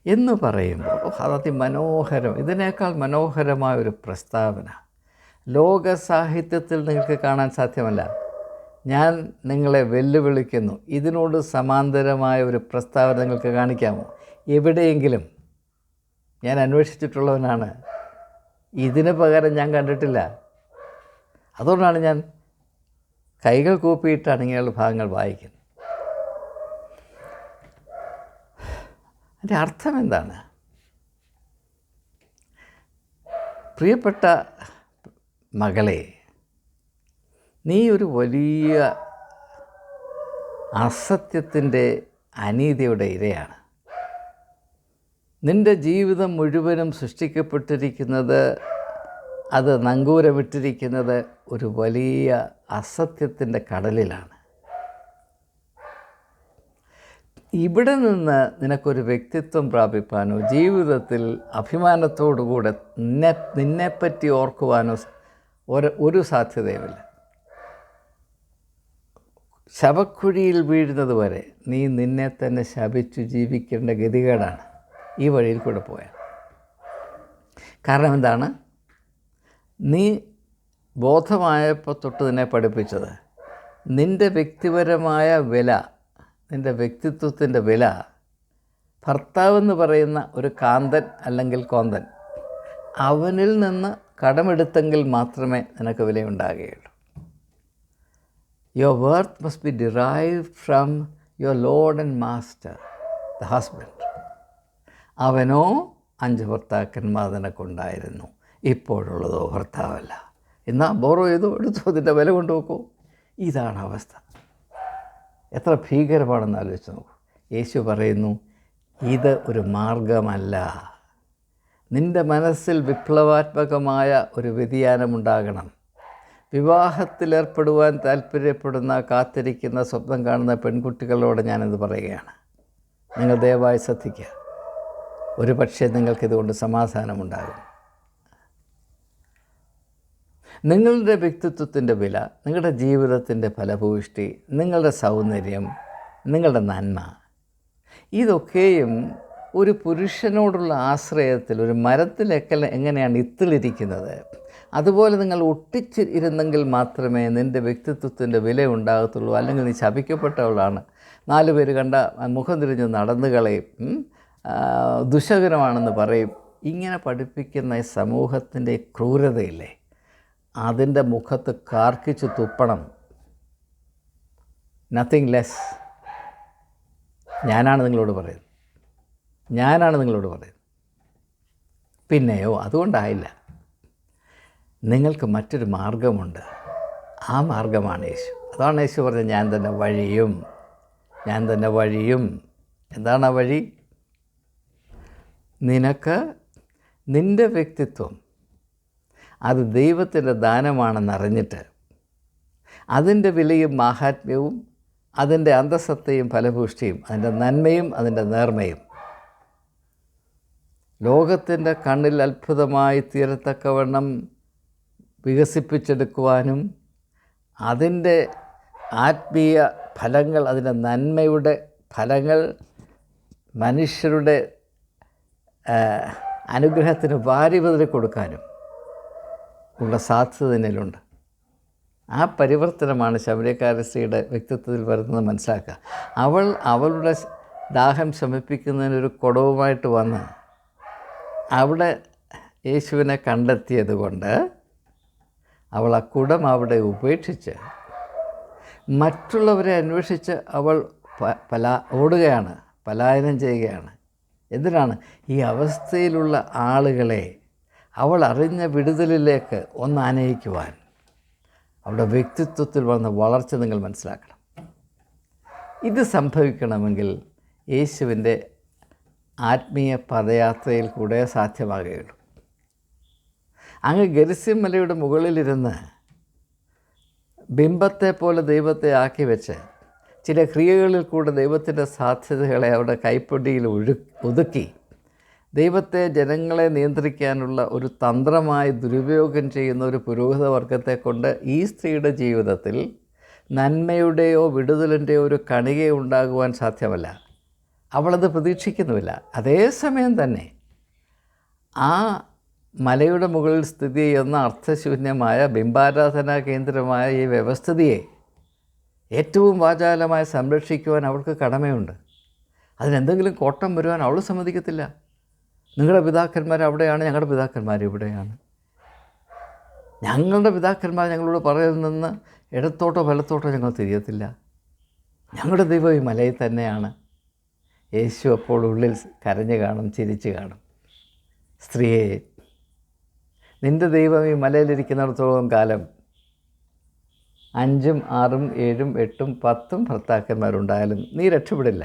എന്ന് പറയുമ്പോൾ അതിമനോഹരം. ഇതിനേക്കാൾ മനോഹരമായൊരു പ്രസ്താവന ലോക സാഹിത്യത്തിൽ നിങ്ങൾക്ക് കാണാൻ സാധ്യമല്ല. ഞാൻ നിങ്ങളെ വെല്ലുവിളിക്കുന്നു, ഇതിനോട് സമാന്തരമായ ഒരു പ്രസ്താവന നിങ്ങൾക്ക് കാണിക്കാമോ? എവിടെയെങ്കിലും? ഞാൻ അന്വേഷിച്ചിട്ടുള്ളവനാണ്, ഇതിന് പകരം ഞാൻ കണ്ടിട്ടില്ല. അതുകൊണ്ടാണ് ഞാൻ കൈകൾ കൂപ്പിയിട്ടാണ് ഇങ്ങനെയുള്ള ഭാഗങ്ങൾ വായിക്കുന്നത്. അതിൻ്റെ അർത്ഥം എന്താണ്? പ്രിയപ്പെട്ട മകളെ, നീ ഒരു വലിയ അസത്യത്തിൻ്റെ അനീതിയുടെ ഇരയാണ്. നിൻ്റെ ജീവിതം മുഴുവനും സൃഷ്ടിക്കപ്പെട്ടിരിക്കുന്നത്, അത് നങ്കൂരമിട്ടിരിക്കുന്നത് ഒരു വലിയ അസത്യത്തിൻ്റെ കടലിലാണ്. ഇവിടെ നിന്ന് നിനക്കൊരു വ്യക്തിത്വം പ്രാപിപ്പാനോ ജീവിതത്തിൽ അഭിമാനത്തോടുകൂടെ നിന്നെപ്പറ്റി ഓർക്കുവാനോ ഒരു സാധ്യതയുമില്ല. ശവക്കുഴിയിൽ വീഴുന്നത് വരെ നീ നിന്നെ തന്നെ ശപിച്ചു ജീവിക്കേണ്ട ഗതികേടാണ് ഈ വഴിയിൽ കൂടെ പോയാൽ. കാരണം എന്താണ്? നീ ബോധമായപ്പോൾ തൊട്ട് നിന്നെ പഠിപ്പിച്ചത് നിൻ്റെ വ്യക്തിപരമായ വില, നിൻ്റെ വ്യക്തിത്വത്തിൻ്റെ വില ഭർത്താവെന്ന് പറയുന്ന ഒരു കാന്തൻ അല്ലെങ്കിൽ കോന്തൻ അവനിൽ നിന്ന് കടമെടുത്തെങ്കിൽ മാത്രമേ നിനക്ക് വിലയുണ്ടാകുകയുള്ളൂ. Your worth must be derived from your Lord and Master, the husband. അവനോ 5 ഭർത്താക്കന്മാർ നിനക്കുണ്ടായിരുന്നു, ഇപ്പോഴുള്ളതോ ഭർത്താവല്ല. എന്നാൽ ബോറോ ചെയ്തോ എടുത്തു, അതിൻ്റെ വില കൊണ്ടുപോക്കൂ. ഇതാണ് അവസ്ഥ. എത്ര ഭീകരമാണെന്ന് ആലോചിച്ച് നോക്കൂ. യേശു പറയുന്നു, ഇത് ഒരു മാർഗമല്ല. നിൻ്റെ മനസ്സിൽ വിപ്ലവാത്മകമായ ഒരു വ്യതിയാനമുണ്ടാകണം. വിവാഹത്തിലേർപ്പെടുവാൻ താല്പര്യപ്പെടുന്ന, കാത്തിരിക്കുന്ന, സ്വപ്നം കാണുന്ന പെൺകുട്ടികളോട് ഞാനിത് പറയുകയാണ്. നിങ്ങൾ ദയവായി ശ്രദ്ധിക്കുക. ഒരു പക്ഷേ നിങ്ങൾക്കിതുകൊണ്ട് സമാധാനമുണ്ടാകും. നിങ്ങളുടെ വ്യക്തിത്വത്തിൻ്റെ വില, നിങ്ങളുടെ ജീവിതത്തിൻ്റെ ഫലഭൂഷ്ടി, നിങ്ങളുടെ സൗന്ദര്യം, നിങ്ങളുടെ നന്മ, ഇതൊക്കെയും ഒരു പുരുഷനോടുള്ള ആശ്രയത്തിൽ, ഒരു മരത്തിലൊക്കെ എങ്ങനെയാണ് ഇത്തിലിരിക്കുന്നത്, അതുപോലെ നിങ്ങൾ ഒട്ടിച്ച് ഇരുന്നെങ്കിൽ മാത്രമേ നിൻ്റെ വ്യക്തിത്വത്തിൻ്റെ വില ഉണ്ടാകത്തുള്ളൂ. അല്ലെങ്കിൽ നീ ശപിക്കപ്പെട്ടവളാണ്, 4 പേര് കണ്ട മുഖം തിരിഞ്ഞ് നടന്നു കളയും, ദുശകരമാണെന്ന് പറയും. ഇങ്ങനെ പഠിപ്പിക്കുന്ന ഈ സമൂഹത്തിൻ്റെ ക്രൂരതയില്ലേ, അതിൻ്റെ മുഖത്ത് കാർക്കിച്ച് തുപ്പണം. Nothing less. ഞാനാണ് നിങ്ങളോട് പറയുന്നത്. പിന്നെയോ അതുകൊണ്ടായില്ല. നിങ്ങൾക്ക് മറ്റൊരു മാർഗമുണ്ട്. ആ മാർഗമാണ് യേശു. അതാണ് യേശു പറഞ്ഞത്, ഞാൻ തന്നെ വഴിയും, ഞാൻ തന്നെ വഴിയും. എന്താണ് ആ വഴി? നിനക്ക് നിൻ്റെ വ്യക്തിത്വം അത് ദൈവത്തിൻ്റെ ദാനമാണെന്നറിഞ്ഞിട്ട് അതിൻ്റെ വിലയും മാഹാത്മ്യവും അതിൻ്റെ അന്തസത്തയും ഫലഭൂഷ്ടിയും അതിൻ്റെ നന്മയും അതിൻ്റെ നേർമയും ലോകത്തിൻ്റെ കണ്ണിൽ അത്ഭുതമായി തീരത്തക്കവണ്ണം വികസിപ്പിച്ചെടുക്കുവാനും അതിൻ്റെ ആത്മീയ ഫലങ്ങൾ, അതിൻ്റെ നന്മയുടെ ഫലങ്ങൾ മനുഷ്യരുടെ അനുഗ്രഹത്തിന് വാരിപതിരി കൊടുക്കാനും ഉള്ള സാധ്യത എന്നിലുണ്ട്. ആ പരിവർത്തനമാണ് ശമര്യക്കാരി സ്ത്രീയുടെ വ്യക്തിത്വത്തിൽ വരുന്നത് മനസ്സിലാക്കുക. അവളുടെ ദാഹം ശമിപ്പിക്കുന്നതിനൊരു കുടവുമായിട്ട് വന്ന് അവിടെ യേശുവിനെ കണ്ടെത്തിയത് കൊണ്ട് അവൾ ആ കുടം അവിടെ ഉപേക്ഷിച്ച് മറ്റുള്ളവരെ അന്വേഷിച്ച് അവൾ ഓടുകയാണ്, പലായനം ചെയ്യുകയാണ്. എന്തിനാണ്? ഈ അവസ്ഥയിലുള്ള ആളുകളെ അവൾ അറിഞ്ഞ വിടുതലിലേക്ക് ഒന്ന് ആനയിക്കുവാൻ. അവളുടെ വ്യക്തിത്വത്തിൽ വന്ന വളർച്ച നിങ്ങൾ മനസ്സിലാക്കണം. ഇത് സംഭവിക്കണമെങ്കിൽ യേശുവിൻ്റെ ആത്മീയ പദയാത്രയിൽ കൂടെ സാധ്യമാകുകയുള്ളൂ. അങ്ങ് ഗെരിസിം മലയുടെ മുകളിലിരുന്ന് ബിംബത്തെ പോലെ ദൈവത്തെ ആക്കി വെച്ച് ചില ക്രിയകളിൽ കൂടെ ദൈവത്തിൻ്റെ സാധ്യതകളെ അവിടെ കൈപ്പൊടിയിൽ ഒതുക്കി ദൈവത്തെ, ജനങ്ങളെ നിയന്ത്രിക്കാനുള്ള ഒരു തന്ത്രമായി ദുരുപയോഗം ചെയ്യുന്ന ഒരു പുരോഹിത വർഗത്തെ കൊണ്ട് ഈ സ്ത്രീയുടെ ജീവിതത്തിൽ നന്മയുടെയോ വിടുതലിൻ്റെയോ ഒരു കണിക ഉണ്ടാകുവാൻ സാധ്യമല്ല. അവളത് പ്രതീക്ഷിക്കുന്നുമില്ല. അതേസമയം തന്നെ ആ മലയുടെ മുകളിൽ സ്ഥിതി ചെയ്യുന്ന അർത്ഥശൂന്യമായ ബിംബാരാധനാ കേന്ദ്രമായ ഈ വ്യവസ്ഥിതിയെ ഏറ്റവും വാചാലമായി സംരക്ഷിക്കുവാൻ അവൾക്ക് കടമയുണ്ട്. അതിനെന്തെങ്കിലും കോട്ടം വരുവാൻ അവൾ സമ്മതിക്കത്തില്ല. നിങ്ങളുടെ പിതാക്കന്മാർ അവിടെയാണ്, ഞങ്ങളുടെ പിതാക്കന്മാർ ഇവിടെയാണ്. ഞങ്ങളുടെ പിതാക്കന്മാർ ഞങ്ങളോട് പറയുന്നെന്ന് ഇടത്തോട്ടോ വലത്തോട്ടോ ഞങ്ങൾ തിരിയത്തില്ല. ഞങ്ങളുടെ ദൈവം ഈ മലയിൽ തന്നെയാണ്. യേശു അപ്പോൾ ഉള്ളിൽ കരഞ്ഞു കാണും, ചിരിച്ചു കാണും. സ്ത്രീയെ, നിൻ്റെ ദൈവം ഈ മലയിലിരിക്കുന്നിടത്തോളം കാലം 5, 6, 7, 8, 10 ഭർത്താക്കന്മാരുണ്ടായാലും നീ രക്ഷപ്പെടില്ല.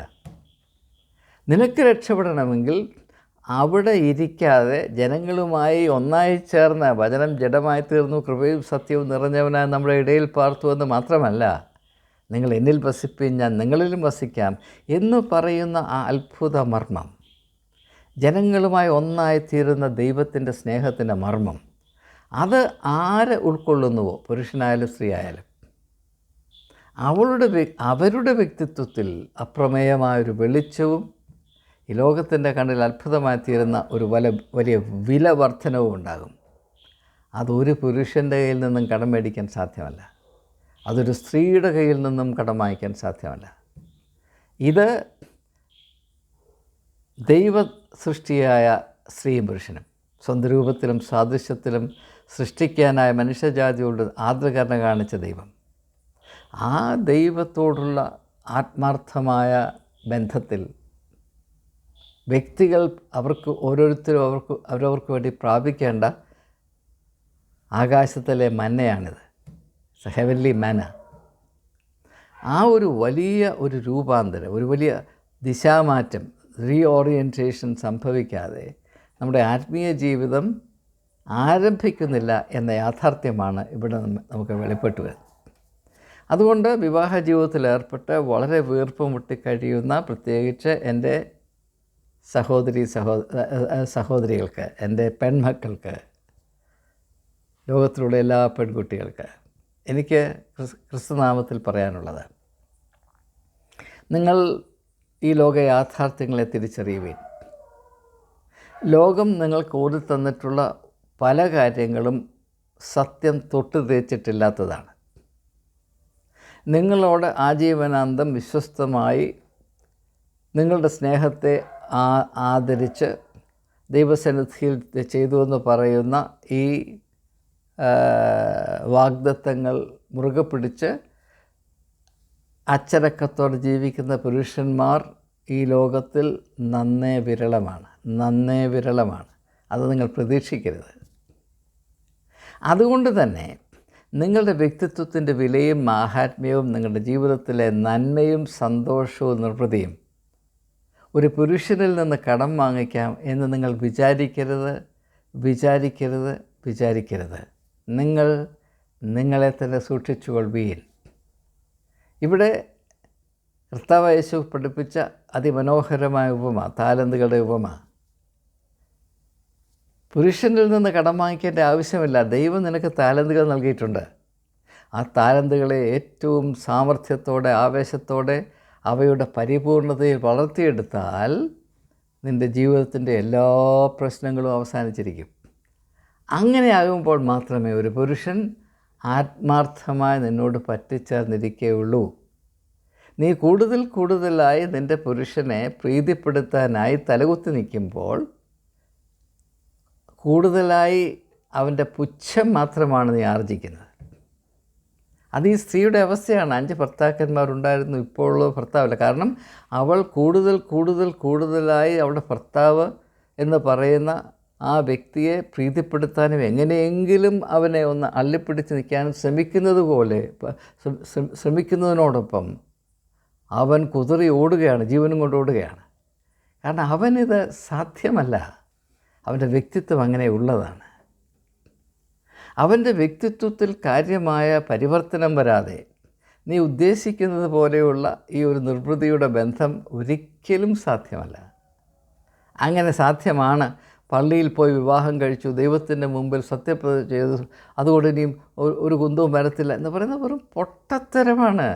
നിനക്ക് രക്ഷപ്പെടണമെങ്കിൽ അവിടെ ഇരിക്കാതെ ജനങ്ങളുമായി ഒന്നായി ചേർന്ന വചനം ജഡമായി തീർന്നു, കൃപയും സത്യവും നിറഞ്ഞവനായി നമ്മുടെ ഇടയിൽ പാർത്തുവെന്ന് മാത്രമല്ല, നിങ്ങൾ എന്നിൽ വസിപ്പിൻ, ഞാൻ നിങ്ങളിലും വസിക്കാം എന്ന് പറയുന്ന ആ അത്ഭുത മർമ്മം, ജനങ്ങളുമായി ഒന്നായിത്തീരുന്ന ദൈവത്തിൻ്റെ സ്നേഹത്തിൻ്റെ മർമ്മം, അത് ആര് ഉൾക്കൊള്ളുന്നുവോ, പുരുഷനായാലും സ്ത്രീ ആയാലും, അവരുടെ വ്യക്തിത്വത്തിൽ അപ്രമേയമായൊരു വെളിച്ചവും ഈ ലോകത്തിൻ്റെ കണ്ണിൽ അത്ഭുതമായി തീരുന്ന ഒരു വലിയ വില വർധനവും ഉണ്ടാകും. അതൊരു പുരുഷൻ്റെ കയ്യിൽ നിന്നും കടം മേടിക്കാൻ സാധ്യമല്ല. അതൊരു സ്ത്രീയുടെ കയ്യിൽ നിന്നും കടം വാങ്ങിക്കാൻ സാധ്യമല്ല. ഇത് ദൈവ സൃഷ്ടിയായ സ്ത്രീയും പുരുഷനും സ്വന്തം രൂപത്തിലും സാദൃശ്യത്തിലും സൃഷ്ടിക്കാനായ മനുഷ്യജാതിയോട് ആദരകരുണ കാണിച്ച ദൈവം, ആ ദൈവത്തോടുള്ള ആത്മാർത്ഥമായ ബന്ധത്തിൽ വ്യക്തികൾ ഓരോരുത്തരും അവരവർക്ക് വേണ്ടി പ്രാപിക്കേണ്ട ആകാശത്തിലെ മന്നയാണിത്, ഹെവൻലി മന. ആ ഒരു വലിയ ഒരു രൂപാന്തരം, ഒരു വലിയ ദിശാമാറ്റം, റീഓറിയൻറ്റേഷൻ സംഭവിക്കാതെ നമ്മുടെ ആത്മീയ ജീവിതം ആരംഭിക്കുന്നില്ല എന്ന യാഥാർത്ഥ്യമാണ് ഇവിടെ നമുക്ക് വെളിപ്പെട്ടു വരുന്നത്. അതുകൊണ്ട് വിവാഹ ജീവിതത്തിൽ ഏർപ്പെട്ട് വളരെ വീർപ്പ് മുട്ടിക്കഴിയുന്ന പ്രത്യേകിച്ച് എൻ്റെ സഹോദരികൾക്ക്, എൻ്റെ പെൺമക്കൾക്ക്, ലോകത്തിലുള്ള എല്ലാ പെൺകുട്ടികൾക്ക് എനിക്ക് ക്രിസ്തുനാമത്തിൽ പറയാനുള്ളത്, നിങ്ങൾ ഈ ലോക യാഥാർത്ഥ്യങ്ങളെ തിരിച്ചറിയുകയും ലോകം നിങ്ങൾക്ക് ഓടി തന്നിട്ടുള്ള പല കാര്യങ്ങളും സത്യം തൊട്ട് തേച്ചിട്ടില്ലാത്തതാണ്. നിങ്ങളോട് ആജീവനാന്തം വിശ്വസ്തമായി നിങ്ങളുടെ സ്നേഹത്തെ ആദരിച്ച് ദൈവസന്നിധിയിൽ ചെയ്തുവെന്ന് പറയുന്ന ഈ വാഗ്ദത്തങ്ങൾ മുറുകെ പിടിച്ച് അച്ചടക്കത്തോടെ ജീവിക്കുന്ന പുരുഷന്മാർ ഈ ലോകത്തിൽ നന്നേ വിരളമാണ്. അത് നിങ്ങൾ പ്രതീക്ഷിക്കരുത്. അതുകൊണ്ട് തന്നെ നിങ്ങളുടെ വ്യക്തിത്വത്തിൻ്റെ വിലയും മാഹാത്മ്യവും നിങ്ങളുടെ ജീവിതത്തിലെ നന്മയും സന്തോഷവും നിർവൃതിയും ഒരു പുരുഷനിൽ നിന്ന് കടം വാങ്ങിക്കാം എന്ന് നിങ്ങൾ വിചാരിക്കരുത്. നിങ്ങൾ നിങ്ങളെ തന്നെ സൂക്ഷിച്ചുകൊള്ളുവീൻ. ഇവിടെ കർത്താവ് യേശു പഠിപ്പിച്ച അതിമനോഹരമായ ഉപമ, താലന്തുകളുടെ ഉപമ. പുരുഷനിൽ നിന്ന് കടം വാങ്ങിക്കേണ്ട ആവശ്യമില്ല. ദൈവം നിനക്ക് താലന്തുകൾ നൽകിയിട്ടുണ്ട്. ആ താലന്തുകളെ ഏറ്റവും സാമർഥ്യത്തോടെ, ആവേശത്തോടെ, അവയുടെ പരിപൂർണതയിൽ വളർത്തിയെടുത്താൽ നിൻ്റെ ജീവിതത്തിൻ്റെ എല്ലാ പ്രശ്നങ്ങളും അവസാനിച്ചിരിക്കും. അങ്ങനെയാകുമ്പോൾ മാത്രമേ ഒരു പുരുഷൻ ആത്മാർത്ഥമായി നിന്നോട് പറ്റിച്ചേർന്നിരിക്കുകയുള്ളൂ. നീ കൂടുതലായി നിൻ്റെ പുരുഷനെ പ്രീതിപ്പെടുത്താനായി തലകുത്തി നിൽക്കുമ്പോൾ കൂടുതലായി അവൻ്റെ പുച്ഛം മാത്രമാണ് നീ ആർജിക്കുന്നത്. അത് ഈ സ്ത്രീയുടെ അവസ്ഥയാണ്. 5 ഭർത്താക്കന്മാരുണ്ടായിരുന്നു, ഇപ്പോഴുള്ള ഭർത്താവില്ല. കാരണം അവൾ കൂടുതലായി അവളുടെ ഭർത്താവ് എന്ന് പറയുന്ന ആ വ്യക്തിയെ പ്രീതിപ്പെടുത്താനും എങ്ങനെയെങ്കിലും അവനെ ഒന്ന് അള്ളിപ്പിടിച്ച് നിൽക്കാനും ശ്രമിക്കുന്നതിനോടൊപ്പം അവൻ കുതറി ഓടുകയാണ്, ജീവനും കൊണ്ട് ഓടുകയാണ്. കാരണം അവനിത് സാധ്യമല്ല. അവൻ്റെ വ്യക്തിത്വം അങ്ങനെ ഉള്ളതാണ്. അവൻ്റെ വ്യക്തിത്വത്തിൽ കാര്യമായ പരിവർത്തനം വരാതെ നീ ഉദ്ദേശിക്കുന്നത് പോലെയുള്ള ഈ ഒരു നിർവൃതിയുടെ ബന്ധം ഒരിക്കലും സാധ്യമല്ല. അങ്ങനെ സാധ്യമാണ്. പള്ളിയിൽ പോയി വിവാഹം കഴിച്ചു, ദൈവത്തിൻ്റെ മുമ്പിൽ സത്യപ്രതിജ്ഞ ചെയ്തു, അതുകൊണ്ട് ഇനിയും ഒരു കുന്തവും വരത്തില്ല എന്ന് പറയുന്നത് വെറും പൊട്ടത്തരമാണ്.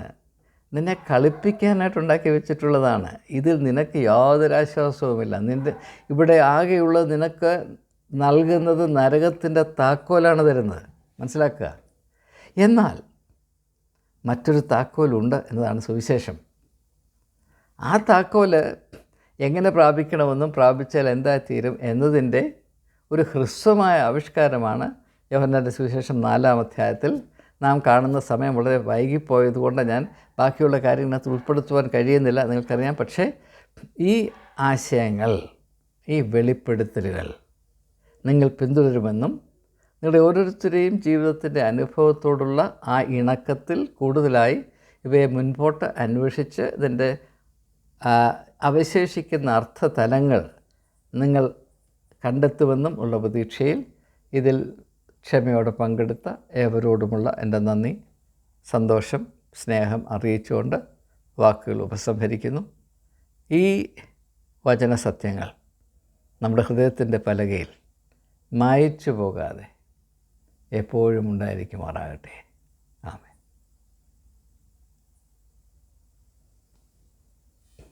നിന്നെ കളിപ്പിക്കാനായിട്ടുണ്ടാക്കി വെച്ചിട്ടുള്ളതാണ്. ഇതിൽ നിനക്ക് യാതൊരു ആശ്വാസവുമില്ല. ഇവിടെ ആകെയുള്ളത് നിനക്ക് നൽകുന്നത് നരകത്തിൻ്റെ താക്കോലാണ് തരുന്നത്. മനസ്സിലാക്കുക. എന്നാൽ മറ്റൊരു താക്കോലുണ്ട് എന്നതാണ് സുവിശേഷം. ആ താക്കോല് എങ്ങനെ പ്രാപിക്കണമെന്നും പ്രാപിച്ചാൽ എന്തായിത്തീരും എന്നതിൻ്റെ ഒരു ഹ്രസ്വമായ ആവിഷ്കാരമാണ് യോഹന്നാൻ്റെ സുവിശേഷം 4-ാം അധ്യായത്തിൽ നാം കാണുന്ന. സമയം വളരെ വൈകിപ്പോയതുകൊണ്ട് ഞാൻ ബാക്കിയുള്ള കാര്യങ്ങളകത്ത് ഉൾപ്പെടുത്തുവാൻ കഴിയുന്നില്ല, നിങ്ങൾക്കറിയാം. പക്ഷേ ഈ ആശയങ്ങൾ, ഈ വെളിപ്പെടുത്തലുകൾ നിങ്ങൾ പിന്തുടരുമെന്നും നിങ്ങളുടെ ഓരോരുത്തരെയും ജീവിതത്തിൻ്റെ അനുഭവത്തോടുള്ള ആ ഇണക്കത്തിൽ കൂടുതലായി ഇവയെ മുൻപോട്ട് അന്വേഷിച്ച് ഇതിൻ്റെ അവശേഷിക്കുന്ന അർത്ഥതലങ്ങൾ നിങ്ങൾ കണ്ടെത്തുമെന്നും ഉള്ള പ്രതീക്ഷയിൽ ഇതിൽ ക്ഷമയോടെ പങ്കെടുത്ത ഏവരോടുമുള്ള എൻ്റെ നന്ദി, സന്തോഷം, സ്നേഹം അറിയിച്ചുകൊണ്ട് വാക്കുകൾ ഉപസംഹരിക്കുന്നു. ഈ വചനസത്യങ്ങൾ നമ്മുടെ ഹൃദയത്തിൻ്റെ പലകയിൽ മായിച്ചു പോകാതെ എപ്പോഴും ഉണ്ടായിരിക്കുമാറാകട്ടെ. ആമേൻ.